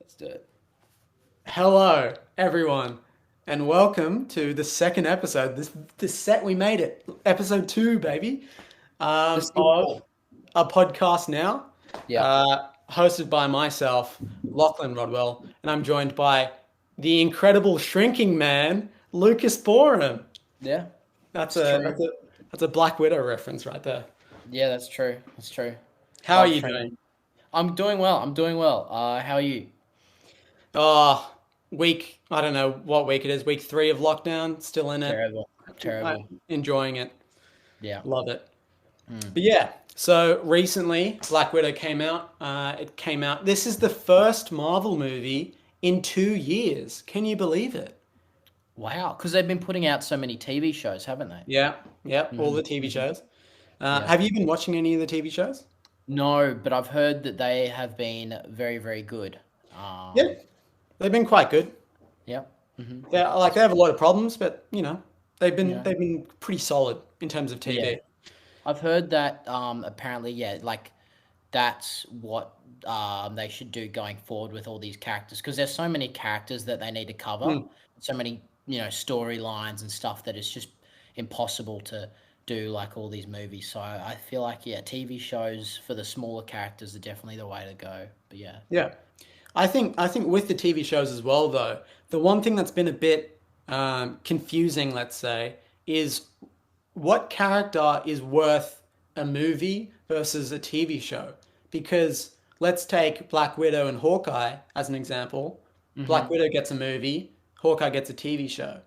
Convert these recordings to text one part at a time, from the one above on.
Let's do it. Hello, everyone, and welcome to the second episode. This set we made it, episode two, baby, The sequel. of a podcast now, Yeah. hosted by myself, Lachlan Rodwell, and I'm joined by the incredible shrinking man, Lucas Boreham. Yeah. That's It's a true. that's a that's a Black Widow reference right there. Yeah, that's true. That's true. How are Love you shrinking. doing? I'm doing well. I'm doing well. How are you? Oh, I don't know what week it is. Week three of lockdown, still in it. Terrible. Terrible. Enjoying it. Yeah. Love it. Mm. But yeah, so recently Black Widow came out. It came out. This is the first Marvel movie in 2 years. Can you believe it? Wow. Because they've been putting out so many TV shows, haven't they? Yeah, yeah, all Hmm. the TV Hmm. shows. Yeah. Have you been watching any of the TV shows? No, but I've heard that they have been very, very good. Yeah, they've been quite good. Yeah. Hmm. They That's have a lot of problems, but they've been yeah. they've been pretty solid in terms of Yeah. TV. I've heard that apparently, yeah, like that's what they should do going forward with all these characters because there's so many characters that they need to cover, Mm, so many storylines and stuff that it's just impossible to do like all these movies. So I feel like yeah, TV shows for the smaller characters are definitely the way to go. But yeah, yeah. I think with the TV shows as well, though, the one thing that's been a bit confusing, let's say, is what character is worth a movie versus a TV show? Because let's take Black Widow and Hawkeye as an example. Black hmm, Widow gets a movie, Hawkeye gets a TV show.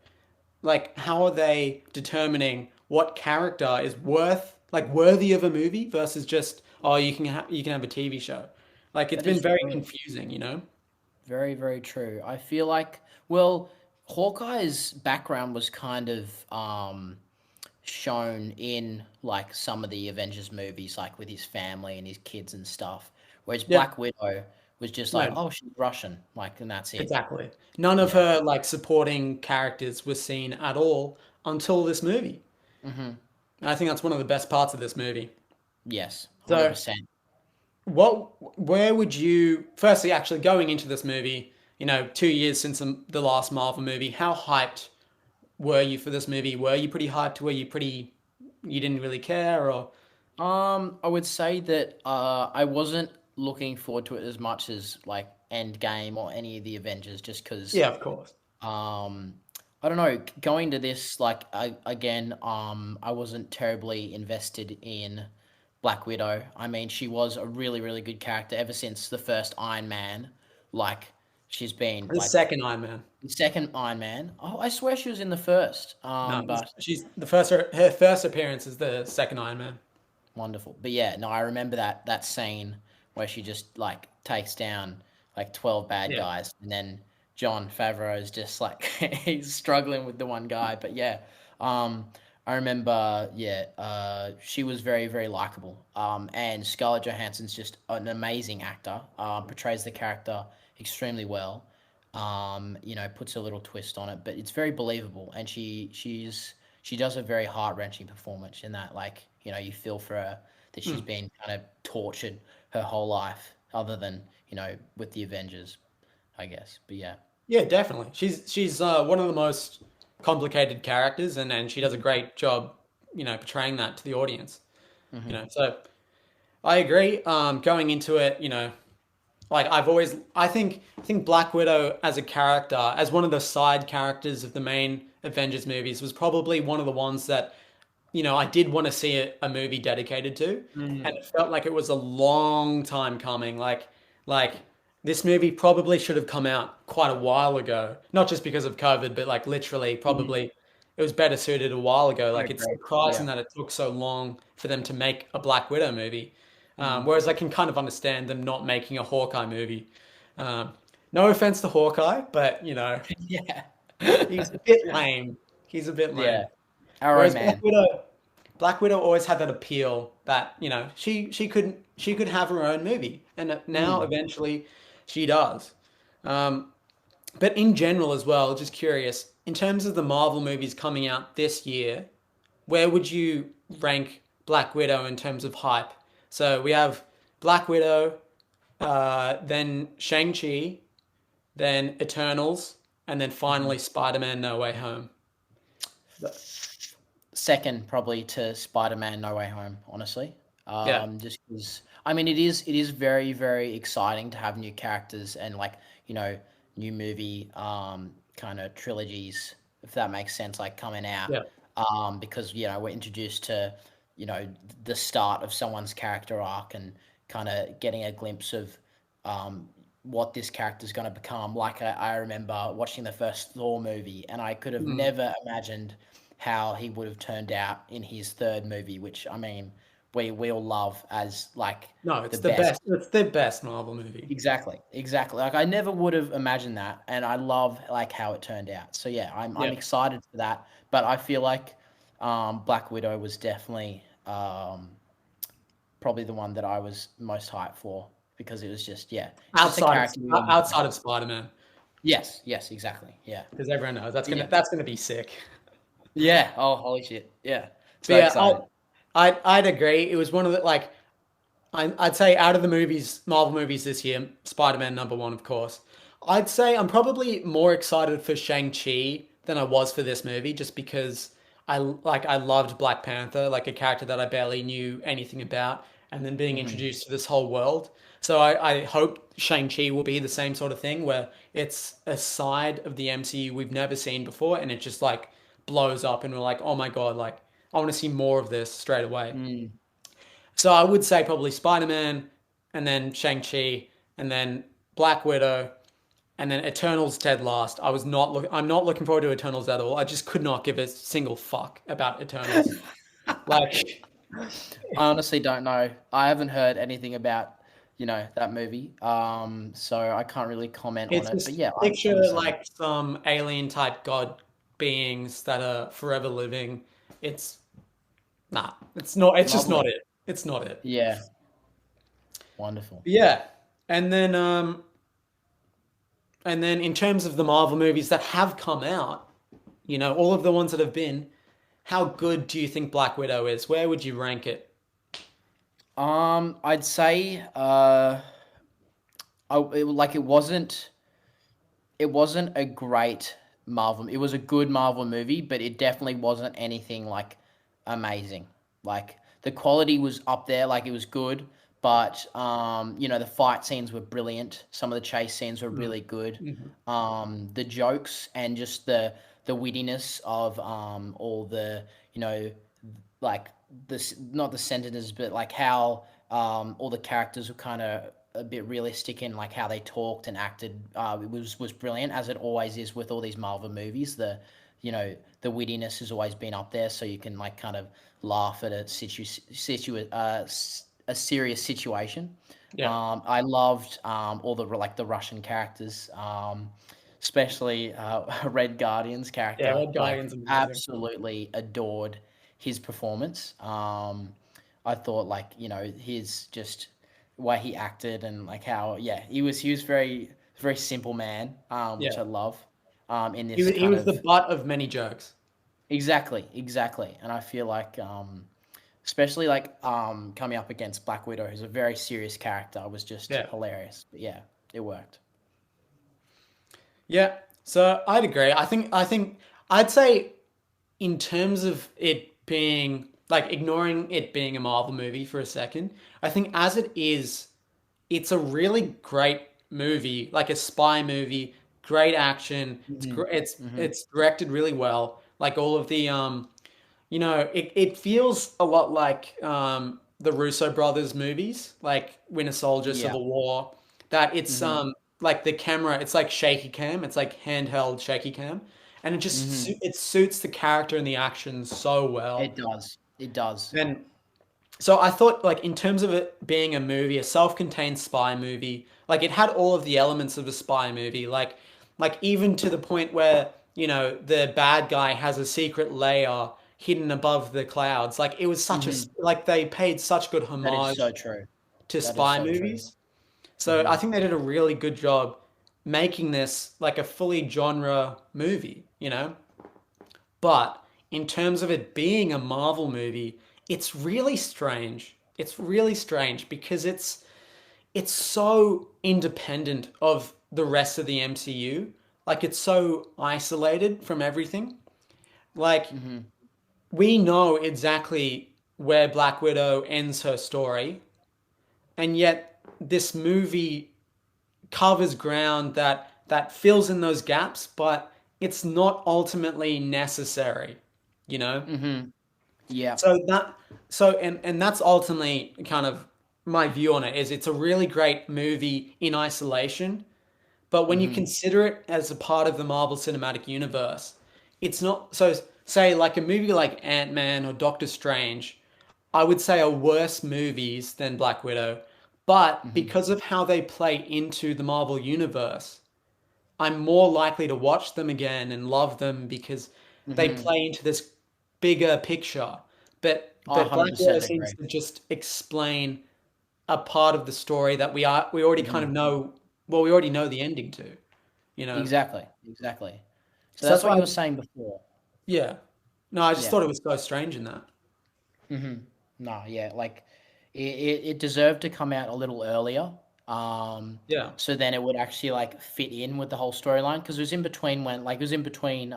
Like, how are they determining what character is worthy of a movie versus just, oh, you can have a TV show? Like, it's that been is very true. confusing, you know? Very, very true. I feel like well, Hawkeye's background was kind of shown in like some of the Avengers movies, like with his family and his kids and stuff. Whereas Yeah, Black Widow was just like, no, oh, she's Russian, like, and that's it. exactly. None of Yeah. her like supporting characters were seen at all until this movie. Mm-hmm. And I think that's one of the best parts of this movie. Yes, So, 100%. where would you, firstly, actually going into this movie, 2 years since the last Marvel movie, how hyped were you for this movie? Were you pretty hyped? You didn't really care, or? I would say that I wasn't looking forward to it as much as like Endgame or any of the Avengers, just because Yeah, of course. Um, I don't know. Going to this, like, again, I wasn't terribly invested in Black Widow. I mean, she was a really, really good character ever since the first Iron Man. Like, she's been The like second Iron Man. the second Iron Man. Oh, I swear she was in the first. No, But she's the first. Her first appearance is the second Iron Man. wonderful. But yeah, no, I remember that scene where she just like takes down like 12 bad Yeah. guys, and then John Favreau is just like he's struggling with the one guy. But yeah, um, I remember, yeah, she was very, very likable. And Scarlett Johansson's just an amazing actor. Portrays the character extremely well. Puts a little twist on it, but it's very believable, and she does a very heart wrenching performance in that. Like, you feel for her that she's Hmm. been kind of tortured her whole life, other than with the Avengers, I guess. But yeah, Yeah, definitely. She's one of the most complicated characters, and she does a great job, portraying that to the audience. hmm, So I agree. Going into it, like I think Black Widow as a character, as one of the side characters of the main Avengers movies, was probably one of the ones that I did want to see a movie dedicated to, and hmm, it felt like it was a long time coming. Like this movie probably should have come out quite a while ago, not just because of COVID, but like literally, hmm. probably it was better suited a while ago. I Like it's agree. surprising Yeah. that it took so long for them to make a Black Widow movie. Hmm. Whereas I can kind of understand them not making a Hawkeye movie. Um, no offense to Hawkeye, but Yeah. he's a bit lame. He's a bit lame. Yeah. Arrow Whereas Man. Black Widow always had that appeal that she could have her own movie, and now Mm. eventually she does. Um, but in general as well, just curious in terms of the Marvel movies coming out this year, where would you rank Black Widow in terms of hype? So we have Black Widow, then Shang-Chi, then Eternals, and then Mhm. finally Spider-Man No Way Home. Second, probably to Spider-Man: No Way Home. Honestly, Yeah, just because I mean, it is very very exciting to have new characters and like you know new movie kind of trilogies, if that makes sense, like coming out. yeah. Because we're introduced to you know the start of someone's character arc and kind of getting a glimpse of um, what this character is going to become. Like I remember watching the first Thor movie, and I could have Mm. never imagined how he would have turned out in his third movie, which I mean, we all love as like No, the it's the best. best. It's the best Marvel movie. Exactly, exactly. Like I never would have imagined that, and I love like how it turned out. So yeah, I'm Yeah, excited for that. But I feel like Black Widow was definitely probably the one that I was most hyped for because it was just it's just a outside of character we all know. outside of Spider-Man, Yes, yes, exactly. Yeah, because everyone knows that's gonna yeah, that's gonna be sick. yeah. Oh, holy shit! Yeah, But so yeah, excited. I'd agree. It was one of the like I'd say out of the movies, Marvel movies this year, Spider-Man number one, of course. I'd say I'm probably more excited for Shang-Chi than I was for this movie, just because I loved Black Panther, like a character that I barely knew anything about, and then being Hmm. introduced to this whole world. So I hope Shang-Chi will be the same sort of thing where it's a side of the MCU we've never seen before, and it just like blows up, and we're like, oh my God, like I want to see more of this straight away. Mm. So I would say probably Spider-Man, and then Shang-Chi, and then Black Widow, and then Eternals dead last. I'm not looking forward to Eternals at all. I just could not give a single fuck about Eternals. Like I honestly don't know. I haven't heard anything about, that movie. So I can't really comment on it's it. But just yeah, I'm picture excited. like some alien type god beings that are forever living. It's nah, it's just not Lovely. it. It's not it. Yeah, wonderful. Yeah. And then in terms of the Marvel movies that have come out, all of the ones that have been, how good do you think Black Widow is? Where would you rank it? I'd say like it wasn't a great Marvel. It was a good Marvel movie, but it definitely wasn't anything like amazing. Like the quality was up there, like it was good, but the fight scenes were brilliant. Some of the chase scenes were Mm. really good. Mhm. The jokes and just the wittiness of all the like this not the sentences, but like how all the characters were kind of a bit realistic in like how they talked and acted. It was brilliant as it always is with all these Marvel movies. The wittiness has always been up there, so you can like kind of laugh at a serious situation. Yeah. I loved all the Russian characters, especially Red Guardian's Yeah, character. Red Like Guardian's amazing. absolutely adored his performance. I thought like his just way he acted and like how he was very simple man, which Yeah. I love. In He this was, he kind was the of butt of many jokes. exactly, and I feel like especially like coming up against Black Widow, who's a very serious character, was just Yeah. hilarious. But yeah, it worked. Yeah. So I'd agree. I'd say in terms of it being like ignoring it being a Marvel movie for a second, I think as it is, it's a really great movie, like a spy movie, great action. Hmm. Hmm. It's directed really well. Like all of the it feels a lot like the Russo brothers movies, like Winter Soldier, Yeah. Civil War. That it's Hmm. like the camera, it's like shaky cam, it's like handheld shaky cam, and Hmm. it suits the character and the action so well. It does. It does. And so I thought, like, in terms of it being a movie, a self-contained spy movie, like it had all of the elements of a spy movie, like even to the point where, the bad guy has a secret layer hidden above the clouds. Like it was Hmm. like they paid such good That is homage so true. to That is spy so true. movies. So Hmm. I think they did a really good job making this like a fully genre movie. But in terms of it being a Marvel movie, it's really strange. It's really strange because it's so independent of the rest of the MCU. Like it's so isolated from everything. Like Mm-hmm. we know exactly where Black Widow ends her story, and yet this movie covers ground that fills in those gaps, but it's not ultimately necessary, you know? Mm-hmm. Yeah. So that and that's ultimately kind of my view on it is it's a really great movie in isolation, but when you Mm-hmm. consider it as a part of the Marvel Cinematic Universe, it's not so say like a movie like Ant-Man or Doctor Strange, I would say are worse movies than Black Widow, but Mm-hmm. because of how they play into the Marvel universe, I'm more likely to watch them again and love them because they Mm-hmm. play into this bigger picture. I But Black Widow 100% seems agree. to just explain a part of the story that we already kind of Mm-hmm. know. Well, we already know the ending to, you know. Exactly. Exactly. So So that's that's what why, you were saying before. yeah. No, I just Yeah. thought it was so strange in that. Mm-hmm. No, yeah, like it deserved to come out a little earlier. Um, Yeah. so then it would actually like fit in with the whole storyline because it was in between it was in between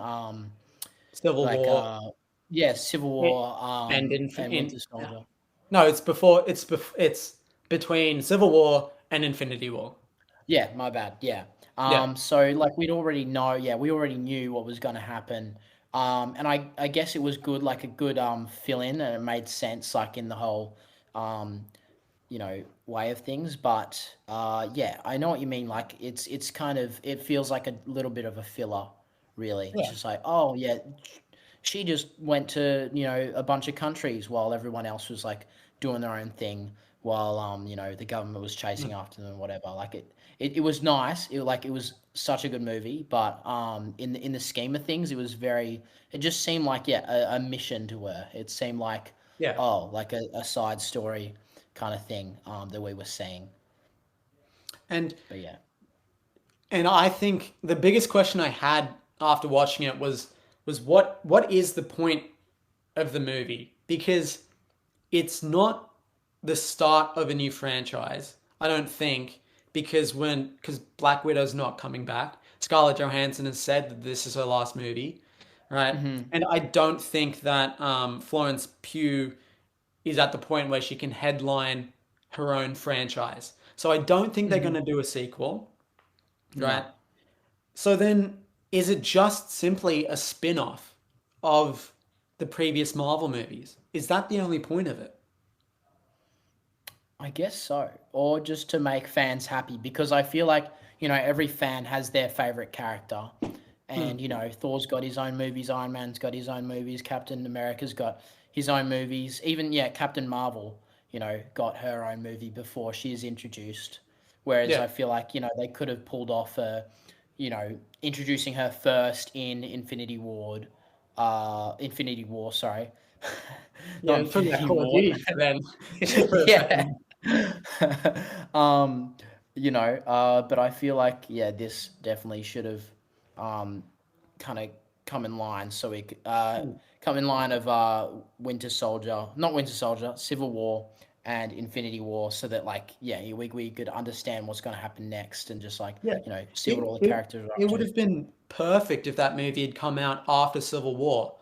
Civil like War yeah, Civil War and and Winter Soldier. no, it's between Civil War and Infinity War. Yeah, my bad. Yeah. Yeah. So like we already knew what was going to happen. And I guess it was good, like a good fill in, and it made sense, like in the whole um way of things. But yeah, I know what you mean. Like it's kind of it feels like a little bit of a filler, really. It's Yeah. just like, oh yeah, she just went to a bunch of countries while everyone else was like doing their own thing, while the government was chasing Mm. after them, or whatever. Like it was nice. It was such a good movie, but in the scheme of things, it was very. It just seemed like, yeah, a mission to her. It seemed like, Yeah. oh, like a side story kind of thing that we were seeing. And But yeah. I think the biggest question I had after watching it was what is the point of the movie? Because it's not the start of a new franchise, I don't think, because Black Widow's not coming back. Scarlett Johansson has said that this is her last movie, right? Hmm. And I don't think that Florence Pugh is at the point where she can headline her own franchise. So I don't think they're going Hmm. to do a sequel, right? No. So then, is it just simply a spin-off of the previous Marvel movies? Is that the only point of it? I guess so. Or just to make fans happy, because I feel like, every fan has their favorite character. Hmm. And, Thor's got his own movies, Iron Man's got his own movies, Captain America's got his own movies. Even, yeah, Captain Marvel, got her own movie before she is introduced. Whereas Yeah. I feel like, they could have pulled off introducing her first in Infinity War, sorry. Yeah, Not you're talking about Infinity Call of War. Duty then for a Yeah. second. um, but I feel like, yeah, this definitely should have um kind of come in line, so we Hmm. come in line of Winter Soldier, not Winter Soldier, Civil War and Infinity War, so that, like, yeah, we could understand what's going to happen next, and just like, Yeah. see what It, all the it, characters are it up would to. have been perfect if that movie had come out after Civil War.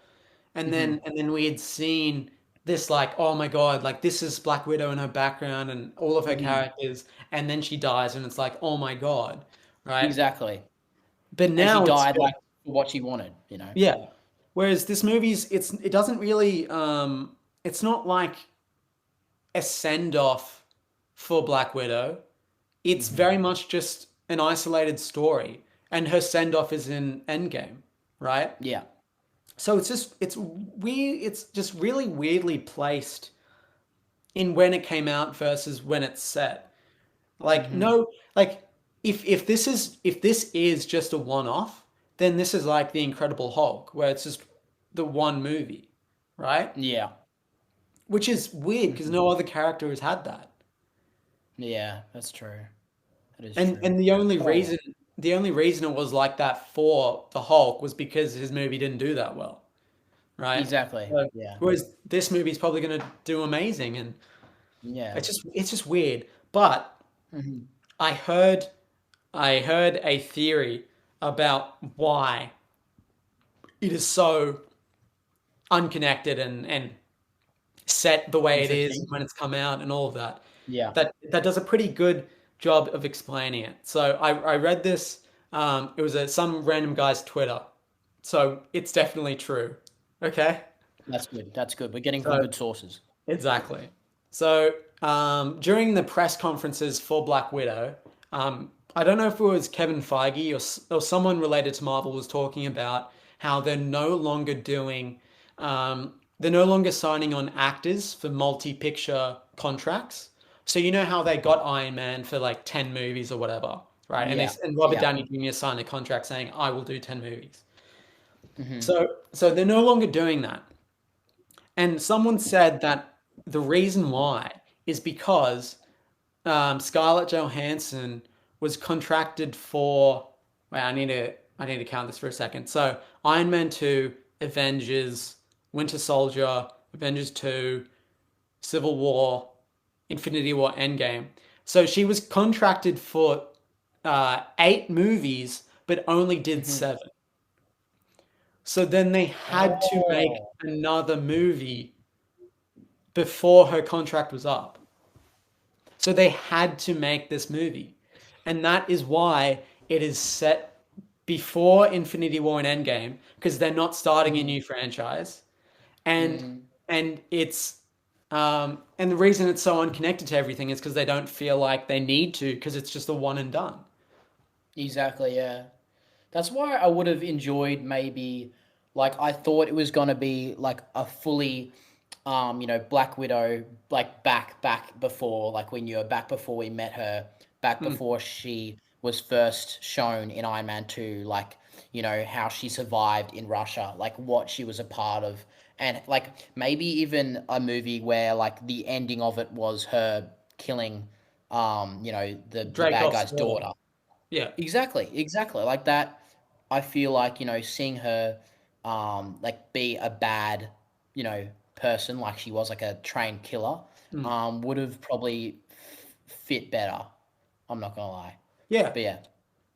Hmm. And then we had seen this like, oh my God, like this is Black Widow in her background and all of her Hmm. characters, and then she dies and it's like, oh my God, right? Exactly. But And she now it's died like for what she wanted. yeah. Whereas this movie's it doesn't really it's not like a send off for Black Widow. It's Hmm. very much just an isolated story, and her send off is in Endgame, right? Yeah. So it's just really weirdly placed in when it came out versus when it's set. Like Hmm. no, like if this is just a one off, then this is like the Incredible Hulk, where it's just the one movie, right? Yeah. Which is weird because Hmm. no other character has had that. Yeah, that's true. That is And true. But oh well. the only reason it was like that for the Hulk was because his movie didn't do that well, right? Exactly. So, Yeah. whereas this movie's probably going to do amazing, and Yeah. it's just weird. But Hmm. I heard I heard a theory about why it is so unconnected and set the way it is Interesting. when it's come out and all of that. Yeah, That does a pretty good job of explaining it. So I read this. It was some random guy's Twitter. So it's definitely true. Okay. that's good. That's good. We're getting from So good sources. exactly. So during the press conferences for Black Widow, I don't know if it was Kevin Feige or someone related to Marvel was talking about how they're no longer signing on actors for multi-picture contracts. So you know how they got Iron Man for like 10 movies or whatever, right? Yeah, And Robert yeah. Downey Jr. signed a contract saying I will do 10 movies. Hmm. So they're no longer doing that. And someone said that the reason why is because Scarlett Johansson was contracted for. Wait, I need to count this for a second. So Iron Man 2, Avengers, Winter Soldier, Avengers 2, Civil War, Infinity War, Endgame. So she was contracted for 8 movies, but only did Hmm. 7. So then they had to make Oh, another movie before her contract was up. So they had to make this movie. And that is why it is set before Infinity War and Endgame, because they're not starting a hmm, new franchise. And hmm. and the reason it's so unconnected to everything is because they don't feel like they need to, because it's just a one and done. Exactly. Yeah. That's why I would have enjoyed maybe, like, I thought it was gonna be like a fully, Black Widow, like back before, like we knew her, back before we met her, back Mm, before she was first shown in Iron Man 2, like, how she survived in Russia, like what she was a part of, and like maybe even a movie where like the ending of it was her killing, the bad Dreykov's guy's daughter. daughter. Yeah. Exactly, exactly. Like that, I feel like, seeing her like be a bad, person, like she was like a trained killer, Mm. would have probably fit better. I'm not gonna lie. Yeah. But yeah.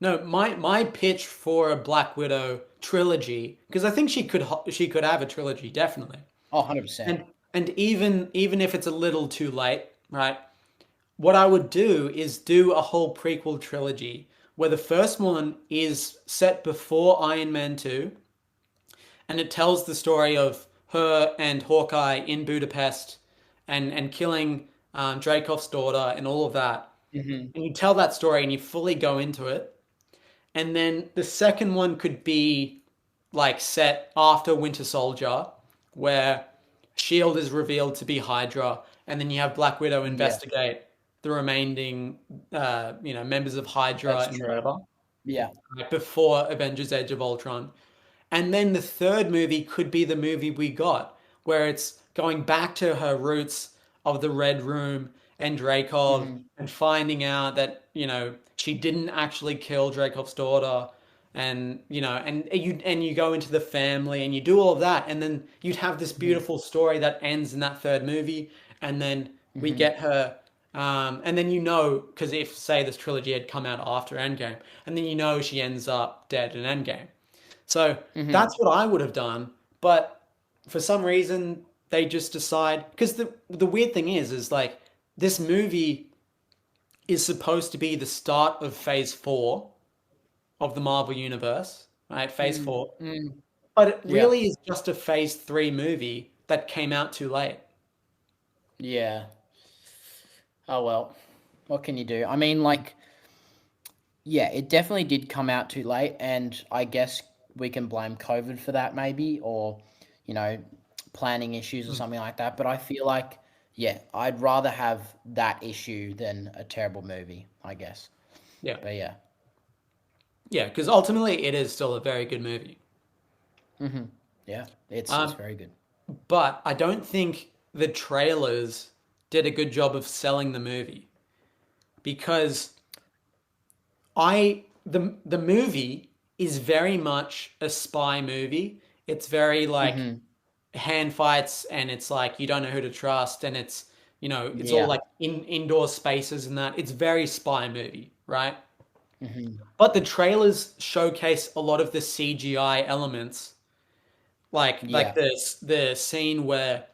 No, my pitch for a Black Widow trilogy, because I think she could have a trilogy definitely. Oh, 100%. And even if it's a little too late, right? What I would do is do a whole prequel trilogy where the first one is set before Iron Man 2 and it tells the story of her and Hawkeye in Budapest and killing Dreykov's daughter and all of that. Hmm. And you tell that story and you fully go into it. And then the second one could be like set after Winter Soldier, where Shield is revealed to be Hydra, and then you have Black Widow Yeah, investigate the remaining, members of Hydra that's and true. whatever, Yeah. like before Avengers: Age of Ultron. And then the third movie could be the movie we got, where it's going back to her roots of the Red Room and Dreykov Hmm. and finding out that, she didn't actually kill Dreykov's daughter. And you go into the family and you do all of that, and then you'd have this Hmm. beautiful story that ends in that third movie, and then we Hmm. get her, and then because if say this trilogy had come out after Endgame, and then she ends up dead in Endgame, so Hmm. that's what I would have done. But for some reason, they just decide, because the weird thing is like this movie is supposed to be the start of Phase 4 of the Marvel Universe, right? Phase Mm. 4, Mm. but it Yeah. really is just a Phase 3 movie that came out too late. Yeah. Oh well. What can you do? I mean, like, yeah, it definitely did come out too late, and I guess we can blame COVID for that, maybe, or you know, planning issues or Mm. something like that. But I feel like, yeah, I'd rather have that issue than a terrible movie, I guess. Yeah, But yeah. yeah, because ultimately it is still a very good movie. Hmm. Yeah, it's Um, very good. but I don't think the trailers did a good job of selling the movie, because the movie is very much a spy movie. It's very like Hmm. hand fights, and it's like you don't know who to trust, and it's all Yeah. like indoor spaces and that. It's very spy movie, right? Hmm. But the trailers showcase a lot of the CGI elements, like Yeah. the scene where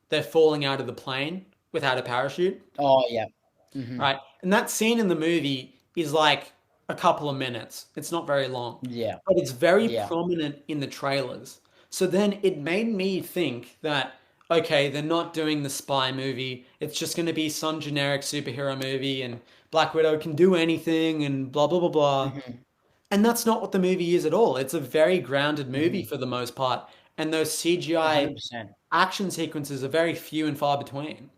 they're falling out of the plane without a parachute, Oh, yeah. Hmm. right? And that scene in the movie is like a couple of minutes. It's not very long, Yeah. but it's very Yeah. prominent in the trailers. So then it made me think that, okay, they're not doing the spy movie. It's just going to be some generic superhero movie, and Black Widow can do anything, and blah blah blah blah. Hmm. And that's not what the movie is at all. It's a very grounded movie Hmm. for the most part, and those CGI 100%. action sequences are very few and far between.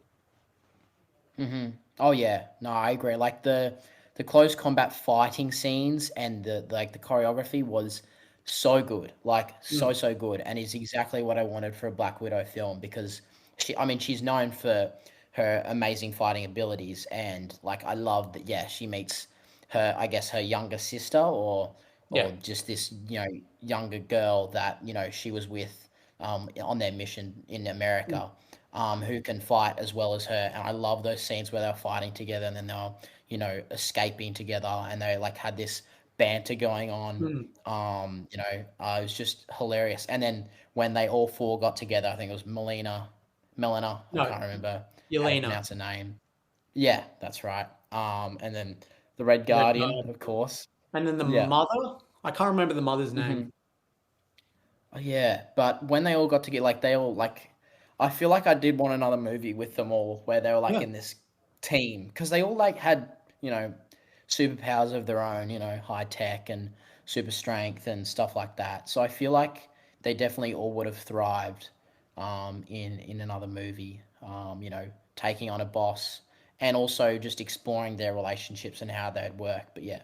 Hmm. Oh yeah, no, I agree. Like the close combat fighting scenes and the like the choreography was so good, like Mm. so good, and is exactly what I wanted for a Black Widow film because I mean, she's known for her amazing fighting abilities, and like I love that. Yeah, she meets her, I guess, her younger sister, Yeah. or just this younger girl that she was with on their mission in Mm. America who can fight as well as her. And I love those scenes where they're fighting together and then they're, escaping together and they like had this banter going on. Mm. It was just hilarious. And then when they all four got together, I think it was Melina, I No, can't remember how to Yelena, pronounce her name. Yeah, that's right. And then the Red Red Guardian, Guard, of course. and then the Yeah. mother. I can't remember the mother's name. Hmm. Oh, yeah, but when they all got to get like they all like, I feel like I did want another movie with them all where they were like Yeah, in this team because they all like had superpowers of their own, high tech and super strength and stuff like that. So I feel like they definitely all would have thrived in another movie. Taking on a boss and also just exploring their relationships and how they'd work. But yeah,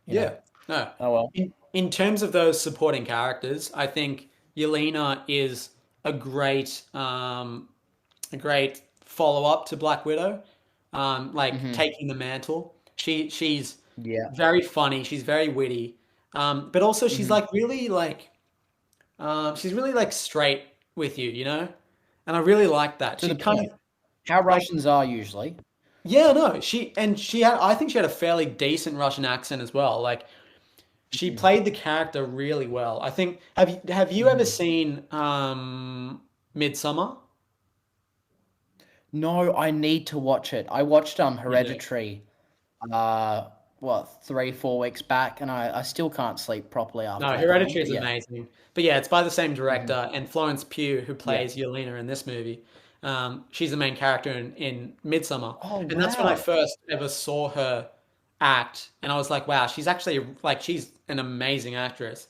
you know, yeah. No, oh well. in terms of those supporting characters, I think Yelena is a great um, a great follow up to Black Widow, like Hmm. taking the mantle. She's Yeah. very funny. She's very witty, but also Hmm. she's really like straight with you, you know. And I really like that. To She the kind point. of How like Russians are usually. yeah, no, she had I think she had a fairly decent Russian accent as well. Like she Mhm, played the character really well. I think have you ever mhm. seen Midsummer? No, I need to watch it. I watched You do. Hereditary what 3 4 weeks back, and I still can't sleep properly after No, that film. Hereditary is But yeah. amazing. But yeah, it's by the same Mhm. director and Florence Pugh, who Yeah. plays Yelena in this movie. She's the main character in Midsummer. Oh And that's when I wow. first ever saw her act. And I was like, wow, she's actually like, she's an amazing actress.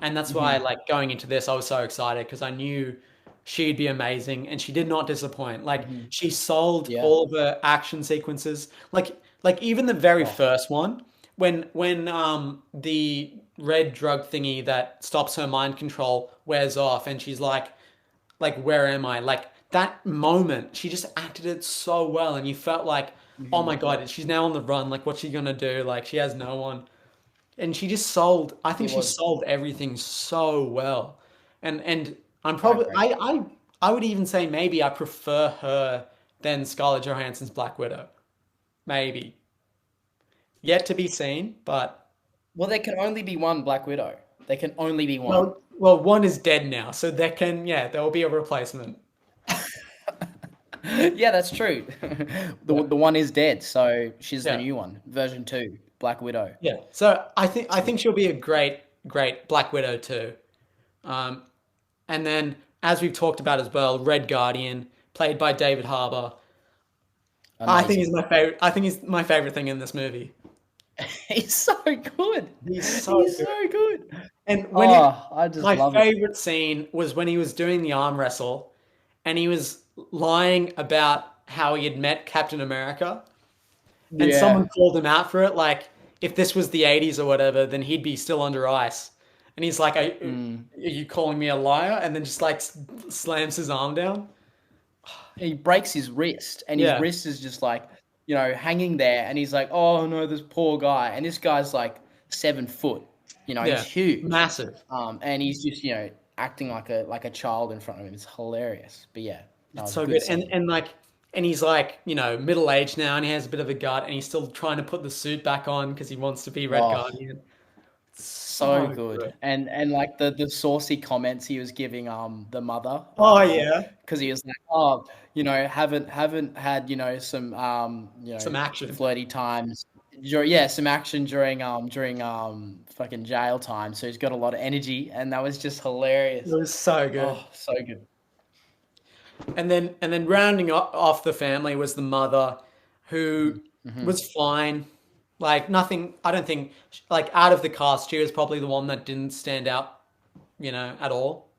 And that's why, Hmm. like, going into this, I was so excited because I knew she'd be amazing and she did not disappoint. Like, Hmm. she sold Yeah. all of her action sequences. Like even the very Oh. first one when the red drug thingy that stops her mind control wears off and she's like where am I? Like that moment, she just acted it so well and you felt like, oh my Hmm. God, she's now on the run. Like what's she gonna do? Like she has no one. And she just sold, I think It she was. sold everything so well. And I'm I probably agree. I would even say maybe I prefer her than Scarlett Johansson's Black Widow. Maybe. Yet to be seen, but Well, there can only be one Black Widow. There can only be one. well, one is dead now, so there will be a replacement. Yeah, that's true. The Yeah, the one is dead, so she's the yeah, new one, version 2, Black Widow. yeah. So I think she'll be a great Black Widow too. Um, and then as we've talked about as well, Red Guardian, played by David Harbour. Amazing. I think he's my favorite thing in this movie. He's so good. He's so He's good. so good. And Oh, I just my love it. favorite scene was when he was doing the arm wrestle, and he was lying about how he had met Captain America. And someone Yeah. called him out for it. Like, if this was the 80s or whatever, then he'd be still under ice. And he's like, are Mm. you calling me a liar? And then just like slams his arm down. He breaks his wrist, and his Yeah, wrist is just like, hanging there, and he's like, "Oh no, this poor guy." And this guy's like 7 foot. He's yeah, huge. massive. And he's just, acting like a child in front of him. It's hilarious. But yeah, that It's was a so good good. scene. And like, and he's like, middle aged now, and he has a bit of a gut, and he's still trying to put the suit back on because he wants to be Red Oh, Guardian. so So good. good. And like the saucy comments he was giving the mother Oh yeah, because he was like, oh, haven't had, some some action. flirty times. Yeah, some action during fucking jail time. So he's got a lot of energy, and that was just It hilarious. was so good. Oh, so good. And then rounding off the family was the mother, who Mm-hmm. was fine. Like nothing. I don't think like out of the cast, she was probably the one that didn't stand out, at all.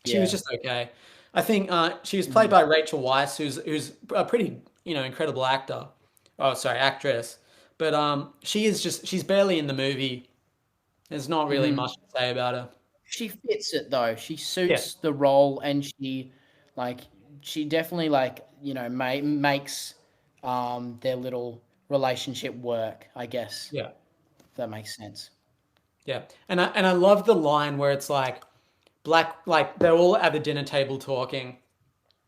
She was Yeah. just okay. I think she was played Mm-hmm. by Rachel Weisz, who's a pretty incredible actor. Oh, sorry, actress. But she's barely in the movie. There's not really Mm-hmm. much to say about her. She fits it though. She Yeah, suits the role, and like, she definitely like makes their little relationship work. I guess yeah, if that makes sense. yeah. And I love the line where it's like they're all at the dinner table talking,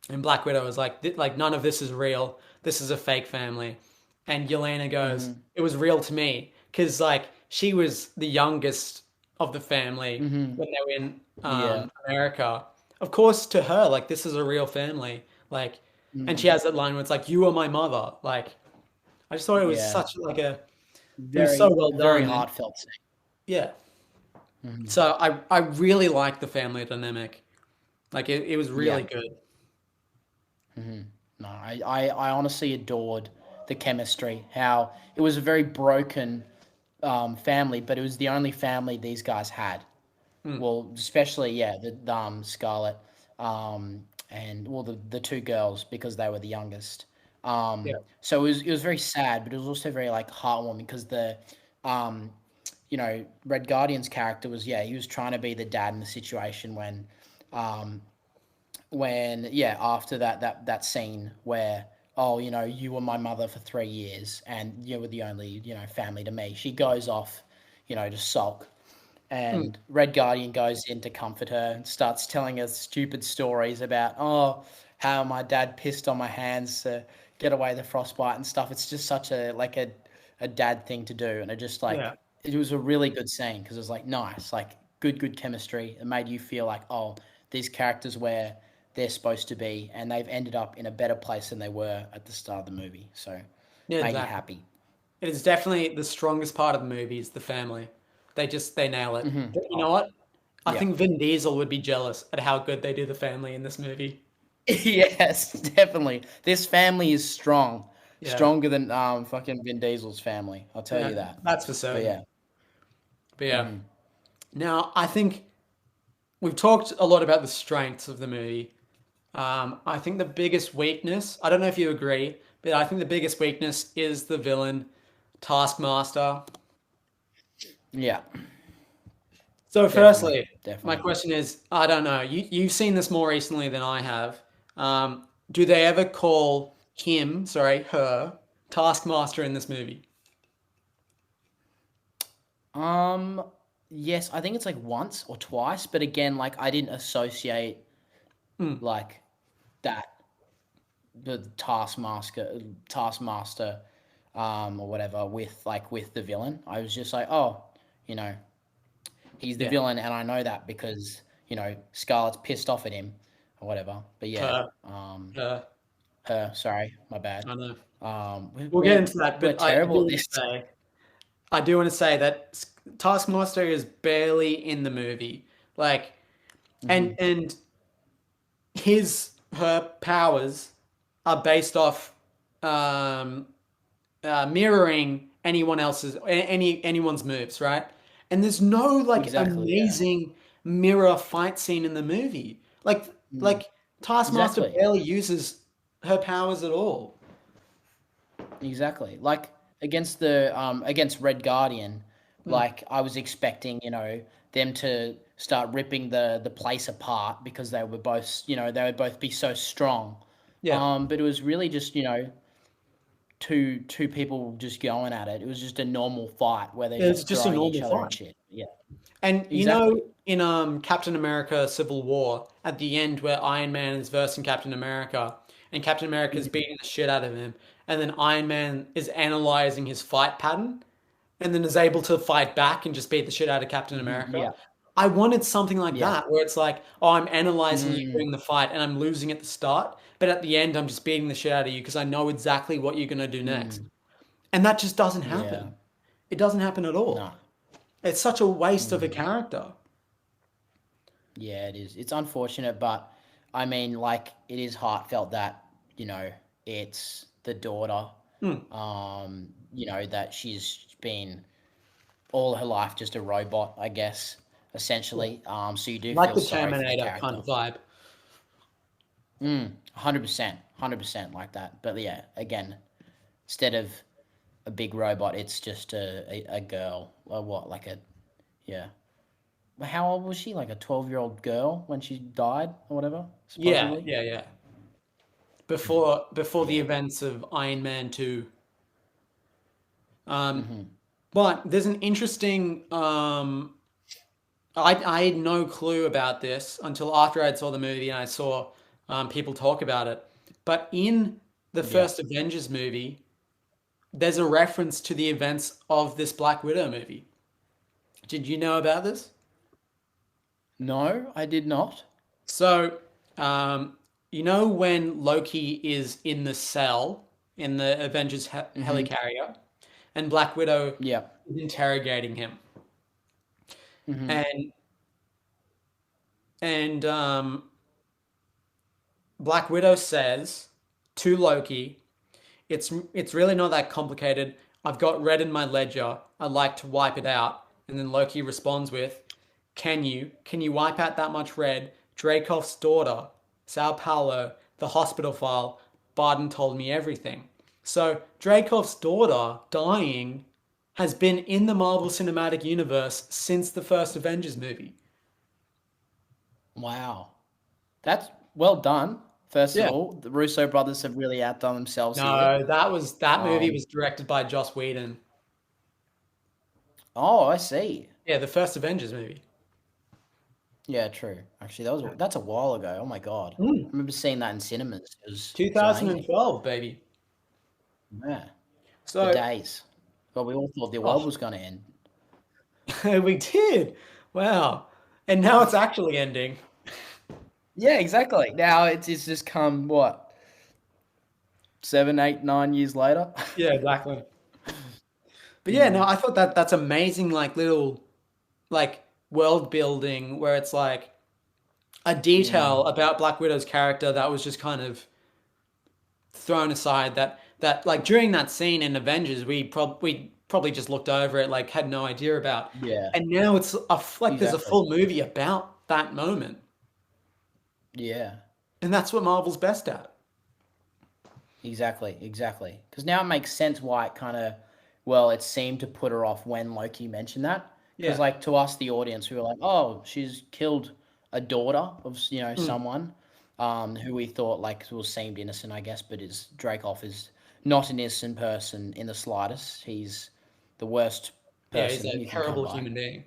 and Black Widow is like none of this is real. This is a fake family. And Yelena goes, Mm-hmm. it was real to me because like she was the youngest of the family Mm-hmm. when they were in Yeah. America. Of course, to her, like this is a real family. Like, and she Mm. has that line where it's like, "You are my mother." Like, I just thought it was Yeah. such like a, it was so Very well very done, and heartfelt scene. yeah. Mm-hmm. So I really liked the family dynamic. Like it was Yeah. really good. Mm-hmm. No, I honestly adored the chemistry. How it was a very broken family, but it was the only family these guys had. Mm, Well, especially yeah, the Scarlett, and well the two girls because they were the youngest. yeah, So it was very sad, but it was also very like heartwarming because um, Red Guardian's character was, yeah, he was trying to be the dad in the situation um, when yeah, after that scene where, oh, you were my mother for 3 years and you were the only family to me. She goes off, to sulk, mm, and Red Guardian goes in to comfort her and starts telling her stupid stories about, oh, how my dad pissed on my hands to get away the frostbite and stuff. It's just such a dad thing to do, and it just like yeah. it was a really good scene because it was like nice, like good chemistry. It made you feel like, oh, these characters where they're supposed to be, and they've ended up in a better place than they were at the start of the movie. So Yeah, made you exactly. happy. It is definitely the strongest part of the movie is the family. They nail it. Hmm. But you know Oh, what? I yeah. think Vin Diesel would be jealous at how good they do the family in this movie. Yes, definitely. This family is strong, Yeah, stronger than fucking Vin Diesel's family. I'll tell yeah, you that. that's for But certain. yeah. But yeah, Hmm. now I think we've talked a lot about the strengths of the movie. I think the biggest weakness, I don't know if you agree, but I think the biggest weakness is the villain, Taskmaster. Yeah, So, definitely, firstly, my definitely. question is, I don't know, you've seen this more recently than I have. Do they ever call her, Taskmaster in this movie? Um, yes, I think it's like once or twice, but again, like I didn't associate Hmm. like that the taskmaster, or whatever with the villain. I was just like, oh, you know, he's the Yeah, villain, and I know that because Scarlett's pissed off at him or whatever. But yeah, her, her. her. Sorry, my bad. I know. We're We'll get we're, into that, we're but I terrible do at want this. to say, I do want to say that Taskmaster is barely in the movie. Like, and Hmm. and her powers are based off um, mirroring anyone's moves, right? And there's no like Exactly. Yeah. amazing mirror fight scene in the movie. Like Mm, like Taskmaster exactly. barely uses her powers at all. Exactly. Like against Red Guardian, Hmm. like I was expecting, them to start ripping the place apart because they would both be so strong. Yeah, But it was really just, two people just going at it. It was just a normal fight where they're it's just just a throwing each normal other fight. and shit. Yeah. And Exactly. in Captain America: Civil War, at the end where Iron Man is versing Captain America, and Captain America's Mhm. beating the shit out of him, and then Iron Man is analyzing his fight pattern, and then is able to fight back and just beat the shit out of Captain Mhm. America. Yeah. I wanted something like Yeah. that, where it's like, oh, I'm analyzing you Mm. during the fight and I'm losing at the start, but at the end, I'm just beating the shit out of you because I know exactly what you're gonna do next. Mm. And that just doesn't Yeah. happen. It doesn't happen at all. No. It's such a waste of a Mm. character. Yeah, it is. It's unfortunate, but I mean, like, it is heartfelt that, you know, it's the daughter, Hmm. that she's been all her life just a robot, I guess, Yeah. essentially. So you do Like feel the sorry for the Terminator kind character. of vibe. 100%, 100% like that. But yeah, again, instead of a big robot, it's just a girl. Or what, like a, yeah. How old was she? Like a 12-year-old girl when she died or whatever, Yeah, supposedly? yeah, yeah. Before the Yeah. events of Iron Man 2. Um, Hmm. but there's an interesting I had no clue about this until after I saw the movie and I saw people talk about it. But in the Yeah. first Avengers movie, there's a reference to the events of this Black Widow movie. Did you know about this? No, I did not. So, um, you know when Loki is in the cell in the Avengers Hmm. helicarrier, and Black Widow Yeah. is interrogating him, Hmm. and Black Widow says to Loki, it's really not that complicated. I've got red in my ledger. I'd like to wipe it out." And then Loki responds with, "Can you? Can you wipe out that much red? Dreykov's daughter, Sao Paulo, the hospital file. Barton told me everything." So Dreykov's daughter dying has been in the Marvel Cinematic Universe since the first Avengers movie. Wow. That's well done. First of Yeah. all, the Russo brothers have really outdone themselves here. No, that movie Um, was directed by Joss Whedon. oh, I see. Yeah, the first Avengers movie. Yeah, true. Actually, that's a while ago. Oh my God. I Mm. remember seeing that in cinemas. It was amazing. 2012, baby. Yeah. The So, days. But we all thought the world oh, was going to end. we did. Wow. And now it's actually ending. Yeah, exactly. Now it's just come what 7, 8, 9 years later. Yeah, exactly. But yeah, no, Mm, I thought that's amazing, like little like world building where it's like a detail mm, about Black Widow's character that was just kind of thrown aside that like during that scene in Avengers we probably just looked over it like had no idea about. yeah, And now it's like there's a exactly. full movie about that moment. Yeah, And that's what Marvel's best at. exactly, exactly. Because now it makes sense why it kind of, well, it seemed to put her off when Loki mentioned that. Because Yeah. like to us, the audience, we were like, oh, she's killed a daughter of Mm. someone, who we thought like was seemed innocent, I guess, but is Dracoff is not an innocent person in the slightest. He's the worst Yeah, he's person a you can come terrible by. human being.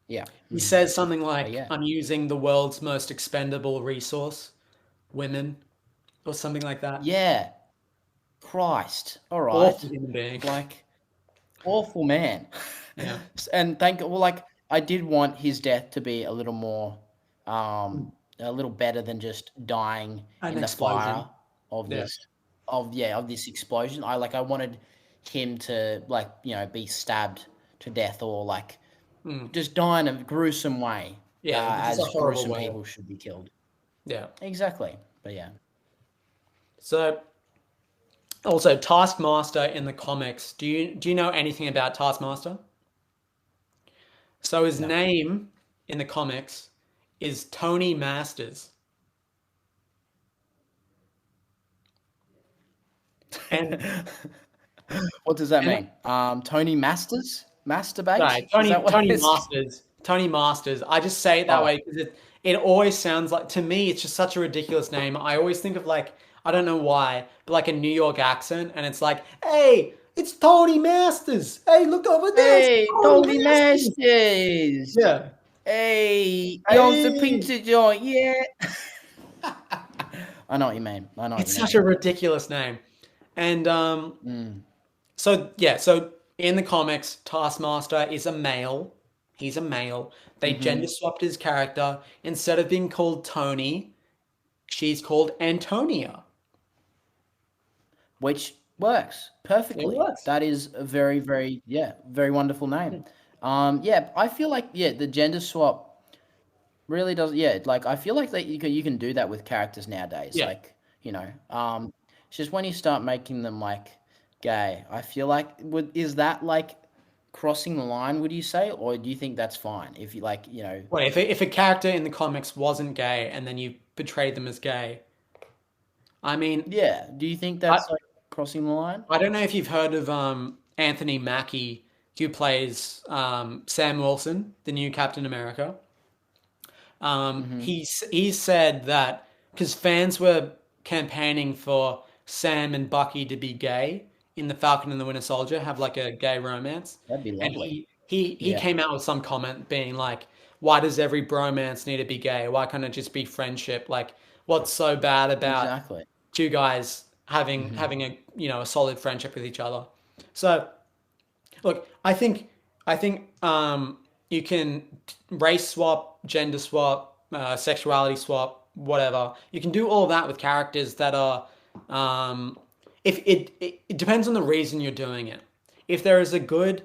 Yeah. He Hmm. says something But like, yeah. "I'm using the world's most expendable resource, women," or something like that. Yeah. Christ. All Awful right. human being. Like awful man. Yeah. And well, like I did want his death to be a little more, a little better than just dying An in the fire explosion. of Yeah. this explosion. I wanted him to like be stabbed to death or like Mm. just die in a gruesome way, Yeah, just a as horrible gruesome way. people should be killed. Yeah. Exactly. But yeah. So also Taskmaster in the comics. Do you know anything about Taskmaster? So his No. name in the comics is Tony Masters. And What does that and mean? Tony Masters? Masturbate? sorry, Is Tony that what it Tony is? Masters. Tony Masters. I just say it that Oh, way because it always sounds like to me it's just such a ridiculous name. I always think of like I don't know why, but like a New York accent, and it's like, hey, it's Tony Masters. Hey, look over there, it's hey, Tony Tony Masters. Masters. Yeah. Hey, he owns the Hey. pizza joint. Yeah. I know what you mean. I know what you It's such mean. a ridiculous name. And Mm. so yeah, so in the comics, Taskmaster is a male. He's a male. They gender Hmm. swapped his character. Instead of being called Tony, she's called Antonia. Which works It perfectly. works. That is a very, very, yeah, very wonderful name. Yeah, I feel like yeah, the gender swap really does. Yeah, like I feel like that you can do that with characters nowadays. Yeah. Like it's just when you start making them like gay. I feel like is that like crossing the line? Would you say, or do you think that's fine if you like Wait, if a character in the comics wasn't gay and then you portrayed them as gay, I mean, Yeah, do you think I that's like crossing the line? I don't know if you've heard of Anthony Mackie, who plays Sam Wilson, the new Captain America. Mm-hmm. He said that because fans were campaigning for Sam and Bucky to be gay in the Falcon and the Winter Soldier, have like a gay romance, That'd be and lovely. he Yeah, came out with some comment being like, "Why does every bromance need to be gay? Why can't it just be friendship? Like, what's so bad about exactly. two guys Hmm. having a a solid friendship with each other?" So look, I think you can race swap, gender swap, sexuality swap, whatever. You can do all that with characters that are. Um, if it depends on the reason you're doing it. If there is a good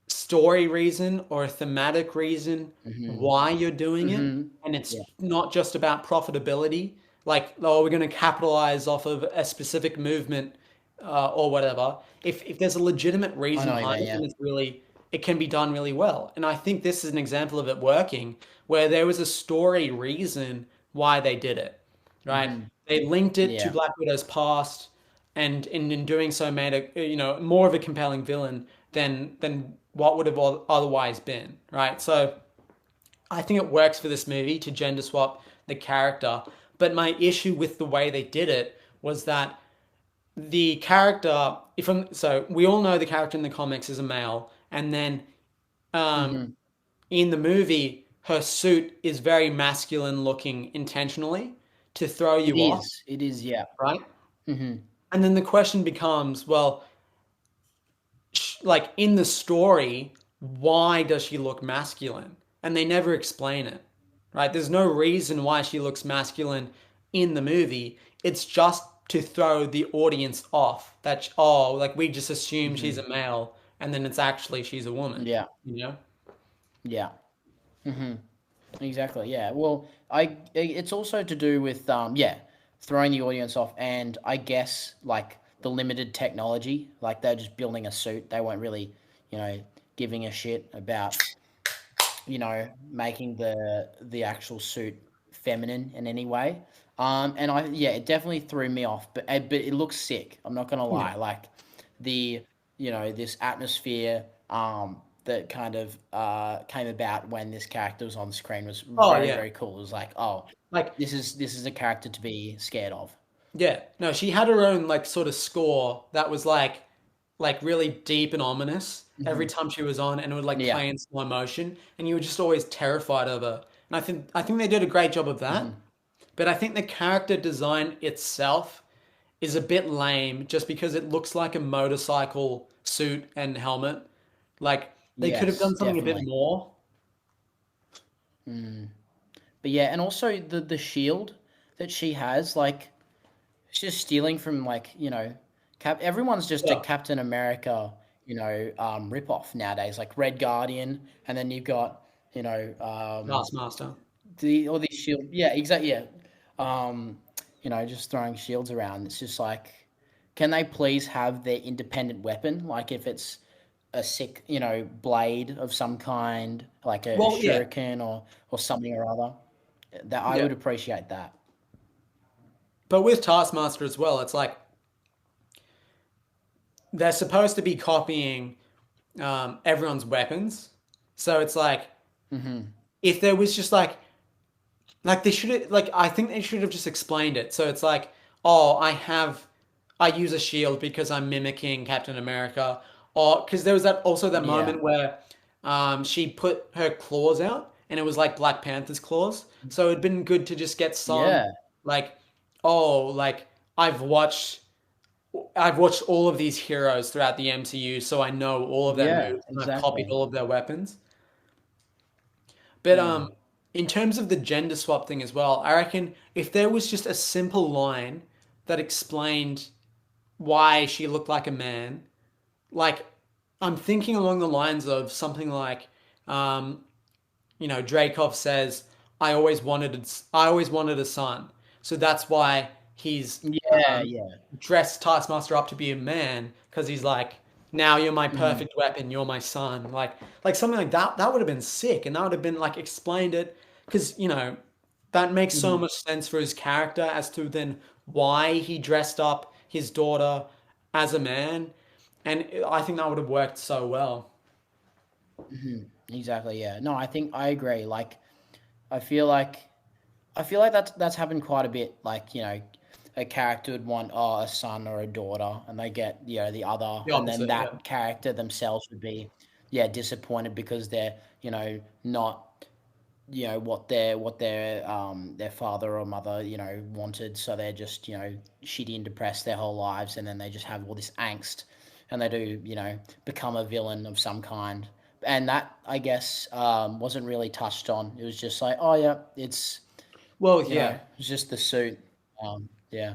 story reason or a thematic reason Hmm. why you're doing it, Hmm. and it's Yeah, not just about profitability, like, oh, we're going to capitalize off of a specific movement or whatever. If there's a legitimate I reason know what you behind mean. it, Yeah. then it can be done really well. And I think this is an example of it working, where there was a story reason why they did it, right? Hmm. They linked it to Yeah. Black Widow's past, and in doing so made a more of a compelling villain than what would have otherwise been, right? So I think it works for this movie to gender swap the character, but my issue with the way they did it was that the character, if I'm so we all know the character in the comics is a male, and then um, Hmm. in the movie her suit is very masculine looking intentionally to throw It you off, is. It is. Yeah. right? Hmm. And then the question becomes, well, like in the story, why does she look masculine? And they never explain it, right? There's no reason why she looks masculine in the movie. It's just to throw the audience off. That oh, like we just assume she's Hmm. a male, and then it's actually she's a woman. Yeah. You know? Yeah. Hmm. Exactly. Yeah. Well, it's also to do with yeah, throwing the audience off, and I guess like the limited technology, like they're just building a suit. They weren't really, you know, giving a shit about making the actual suit feminine in any way. And yeah, it definitely threw me off, but it looks sick. I'm not gonna Yeah. lie. Like the this atmosphere that kind of came about when this character was on screen was Oh very yeah. very cool. It was like, oh, Like this is a character to be scared of. yeah. No, she had her own like sort of score that was like really deep and ominous every Hmm. time she was on, and it would like Yeah. play in slow motion, and you were just always terrified of her. And I think they did a great job of that. Hmm. But I think the character design itself is a bit lame just because it looks like a motorcycle suit and helmet. Like they could have Yes, done something a bit definitely. more. Mm. But yeah, and also the shield that she has, like it's just stealing from like Cap. Everyone's just a Yeah, Captain America, ripoff nowadays. Like Red Guardian, and then you've got Taskmaster. the all these shield. Yeah, exactly. Yeah, um, just throwing shields around. It's just like, can they please have their independent weapon? Like if it's a sick, blade of some kind, like a Well, yeah, shuriken or something or other. That I yeah. would appreciate that. But with Taskmaster as well, it's like they're supposed to be copying everyone's weapons. So it's like Hmm. if there was just like they should have like I think they should have just explained it. So it's like, oh, I use a shield because I'm mimicking Captain America, or because there was that Yeah. moment where she put her claws out and it was like Black Panther's claws. So it'd been good to just get some Yeah. like oh, like I've watched all of these heroes throughout the MCU, so I know all of their Yeah, moves and I've copied exactly. all of their weapons. But Mm. in terms of the gender swap thing as well, I reckon if there was just a simple line that explained why she looked like a man, like I'm thinking along the lines of something like, um, Dreykov says, I always wanted a son," so that's why he's Yeah, yeah. dressed Taskmaster up to be a man because he's like, now you're my Mhm, perfect weapon, you're my son, like something like that. That would have been sick, and that would have been like explained it because that makes so mhm, much sense for his character as to then why he dressed up his daughter as a man, and I think that would have worked so well. mhm. Exactly, yeah. No, I think I agree. Like, I feel like I feel like that's happened quite a bit. Like, a character would want a son or a daughter, and they get the other, The and then opposite, yeah. that character themselves would be disappointed because they're not what their father or mother wanted, so they're just shitty and depressed their whole lives, and then they just have all this angst, and they do become a villain of some kind, and that I guess wasn't really touched on. It was just like, oh yeah, Well, yeah. it's just the suit. Yeah.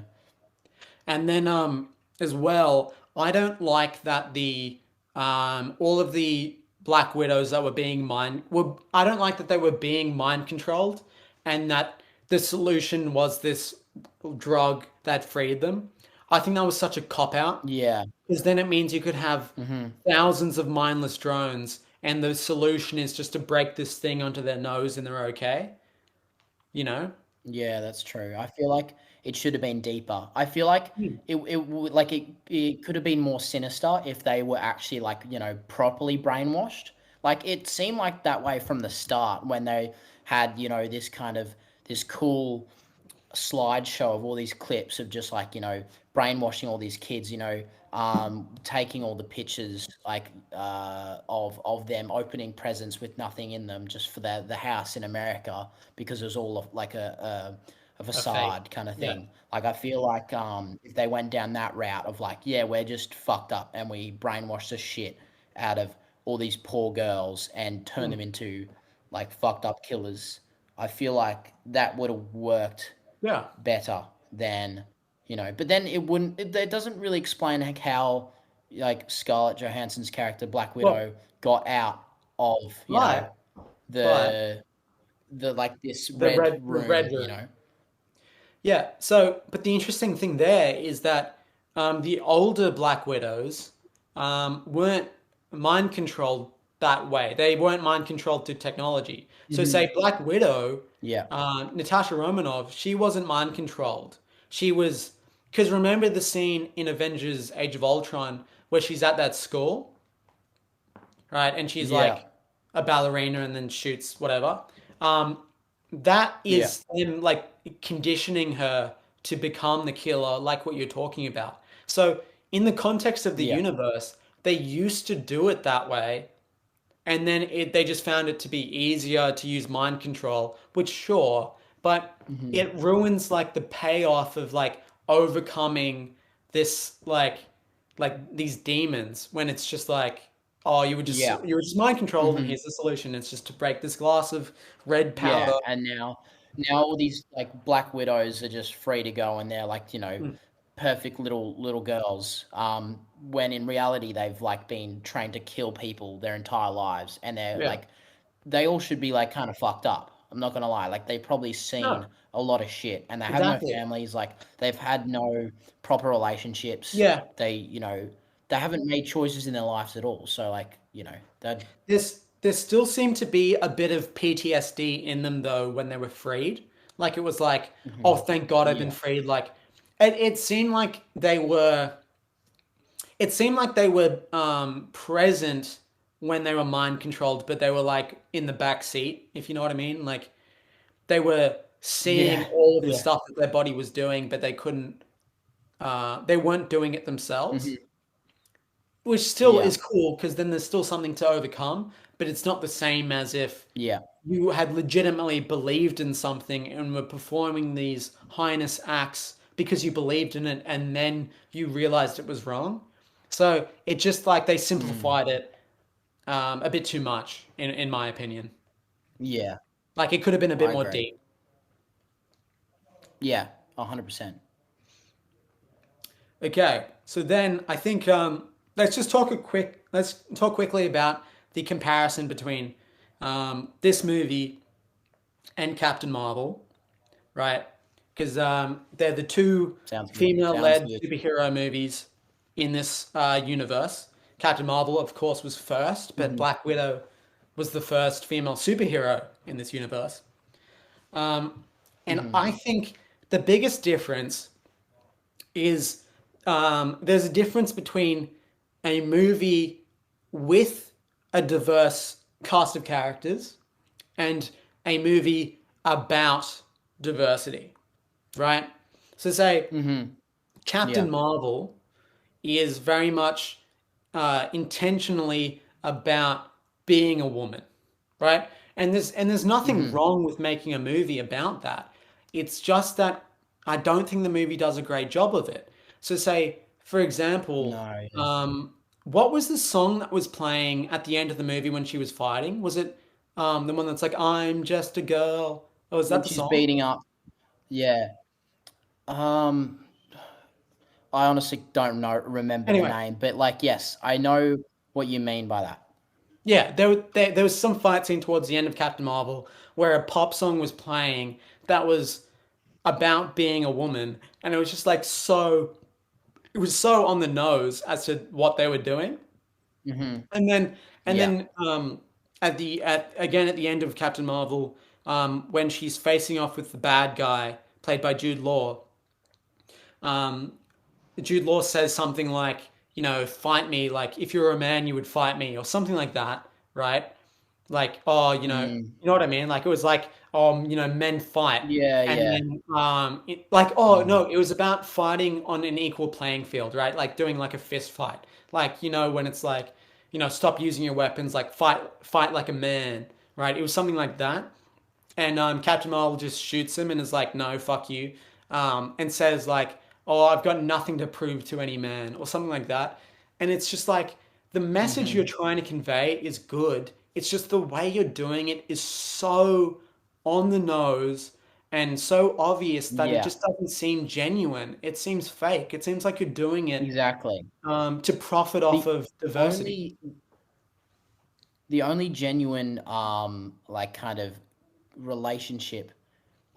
And then as well, I don't like that the all of the Black Widows that were being I don't like that they were being mind controlled and that the solution was this drug that freed them. I think that was such a cop out Yeah. because then it means you could have Hmm. thousands of mindless drones and the solution is just to break this thing onto their nose and they're okay, you know? Yeah, that's true. I feel like it should have been deeper. I feel like Hmm. it could have been more sinister if they were actually like, properly brainwashed. Like it seemed like that way from the start when they had, this cool slideshow of all these clips of just like brainwashing all these kids, taking all the pictures like of them opening presents with nothing in them just for the house in America because it was all of, like a A fake. facade kind of Yeah. thing. Like I feel like if they went down that route of like, yeah, we're just fucked up and we brainwash the shit out of all these poor girls and turn Hmm. them into like fucked up killers, I feel like that would have worked Yeah. better than but then it doesn't really explain like how like Scarlett Johansson's character Black Well, Widow got out of right. Right. the like this The red red room. room. Yeah. So, but the interesting thing there is that the older Black Widows weren't mind controlled that way. They weren't mind controlled through technology. So, Hmm. say Black Widow, Yeah. Natasha Romanoff, she wasn't mind controlled. She was because remember the scene in Avengers: Age of Ultron where she's at that school, right? And she's Yeah. like a ballerina and then shoots whatever. Um, that Yeah. is them like conditioning her to become the killer, like what you're talking about. So, in the context of the Yeah. universe, they used to do it that way, and then they just found it to be easier to use mind control, which sure, but Hmm. it ruins like the payoff of like overcoming this like these demons when it's just like, oh, Yeah. you were just mind controlled and Hmm. here's the solution. It's just to break this glass of red powder. Yeah, and now all these like Black Widows are just free to go, and they're like Mm, perfect little girls. When in reality they've like been trained to kill people their entire lives, and they're yeah. like they all should be like kind of fucked up. I'm not gonna lie, like they've probably No, seen a lot of shit, and they have no exactly. families. Like they've had no proper relationships. Yeah. They haven't made choices in their lives at all. So like that. There still seemed to be a bit of PTSD in them though when they were freed. Like it was like, oh, Mhm. thank God I've been Yeah. freed. Like it seemed like they were present when they were mind controlled, but they were like in the back seat, if you know what I mean. Like they were seeing Yeah. all of the Yeah. stuff that their body was doing, but they weren't doing it themselves. Hmm. which still Yeah. is cool because then there's still something to overcome, but it's not the same as if Yeah. you had legitimately believed in something and were performing these heinous acts because you believed in it and then you realized it was wrong. So it just like they Mm. simplified it a bit too much, in my opinion. Yeah. Like it could have been a bit I more agree. deep. Yeah. 100%. Okay, so then I think let's talk quickly about the comparison between this movie and Captain Marvel, right? Because they're the two Sounds good. Sounds female-led good. superhero movies in this universe. Captain Marvel, of course, was first, but Hmm. Black Widow was the first female superhero in this universe. Um, and Hmm. I think the biggest difference is there's a difference between a movie with a diverse cast of characters and a movie about diversity, right? So, say Hmm. Captain Yeah. Marvel is very much intentionally about being a woman, right? And there's nothing Hmm. wrong with making a movie about that. It's just that I don't think the movie does a great job of it. So say, for example, No. Yeah. what was the song that was playing at the end of the movie when she was fighting? Was it the one that's like "I'm just a girl"? Oh, is that When the she's song? beating up. Yeah. Um. I honestly don't know. Remember the Anyway, name, but like, yes, I know what you mean by that. yeah, there was some fight scene towards the end of Captain Marvel where a pop song was playing that was about being a woman, and it was just like it was so on the nose as to what they were doing. Hmm. And then and Yeah. then at again at the end of Captain Marvel, when she's facing off with the bad guy played by Jude Law, um, Jude Law says something like, fight me, like if you were a man, you would fight me, or something like that, right? Like, oh, Mm. you know what I mean? Like it was like, men fight. Yeah. And Yeah. then like, oh Mm. no, it was about fighting on an equal playing field, right? Like doing like a fist fight. Like, when it's like, stop using your weapons, like fight like a man, right? It was something like that. And Captain Marvel just shoots him and is like, no, fuck you. And says like, oh, I've got nothing to prove to any man, or something like that. And it's just like the message you're Hmm. trying to convey is good. It's just the way you're doing it is so on the nose and so obvious that it Yeah. just doesn't seem genuine. It seems fake. It seems like you're doing it Exactly. to profit off The of diversity. only the only genuine like kind of relationship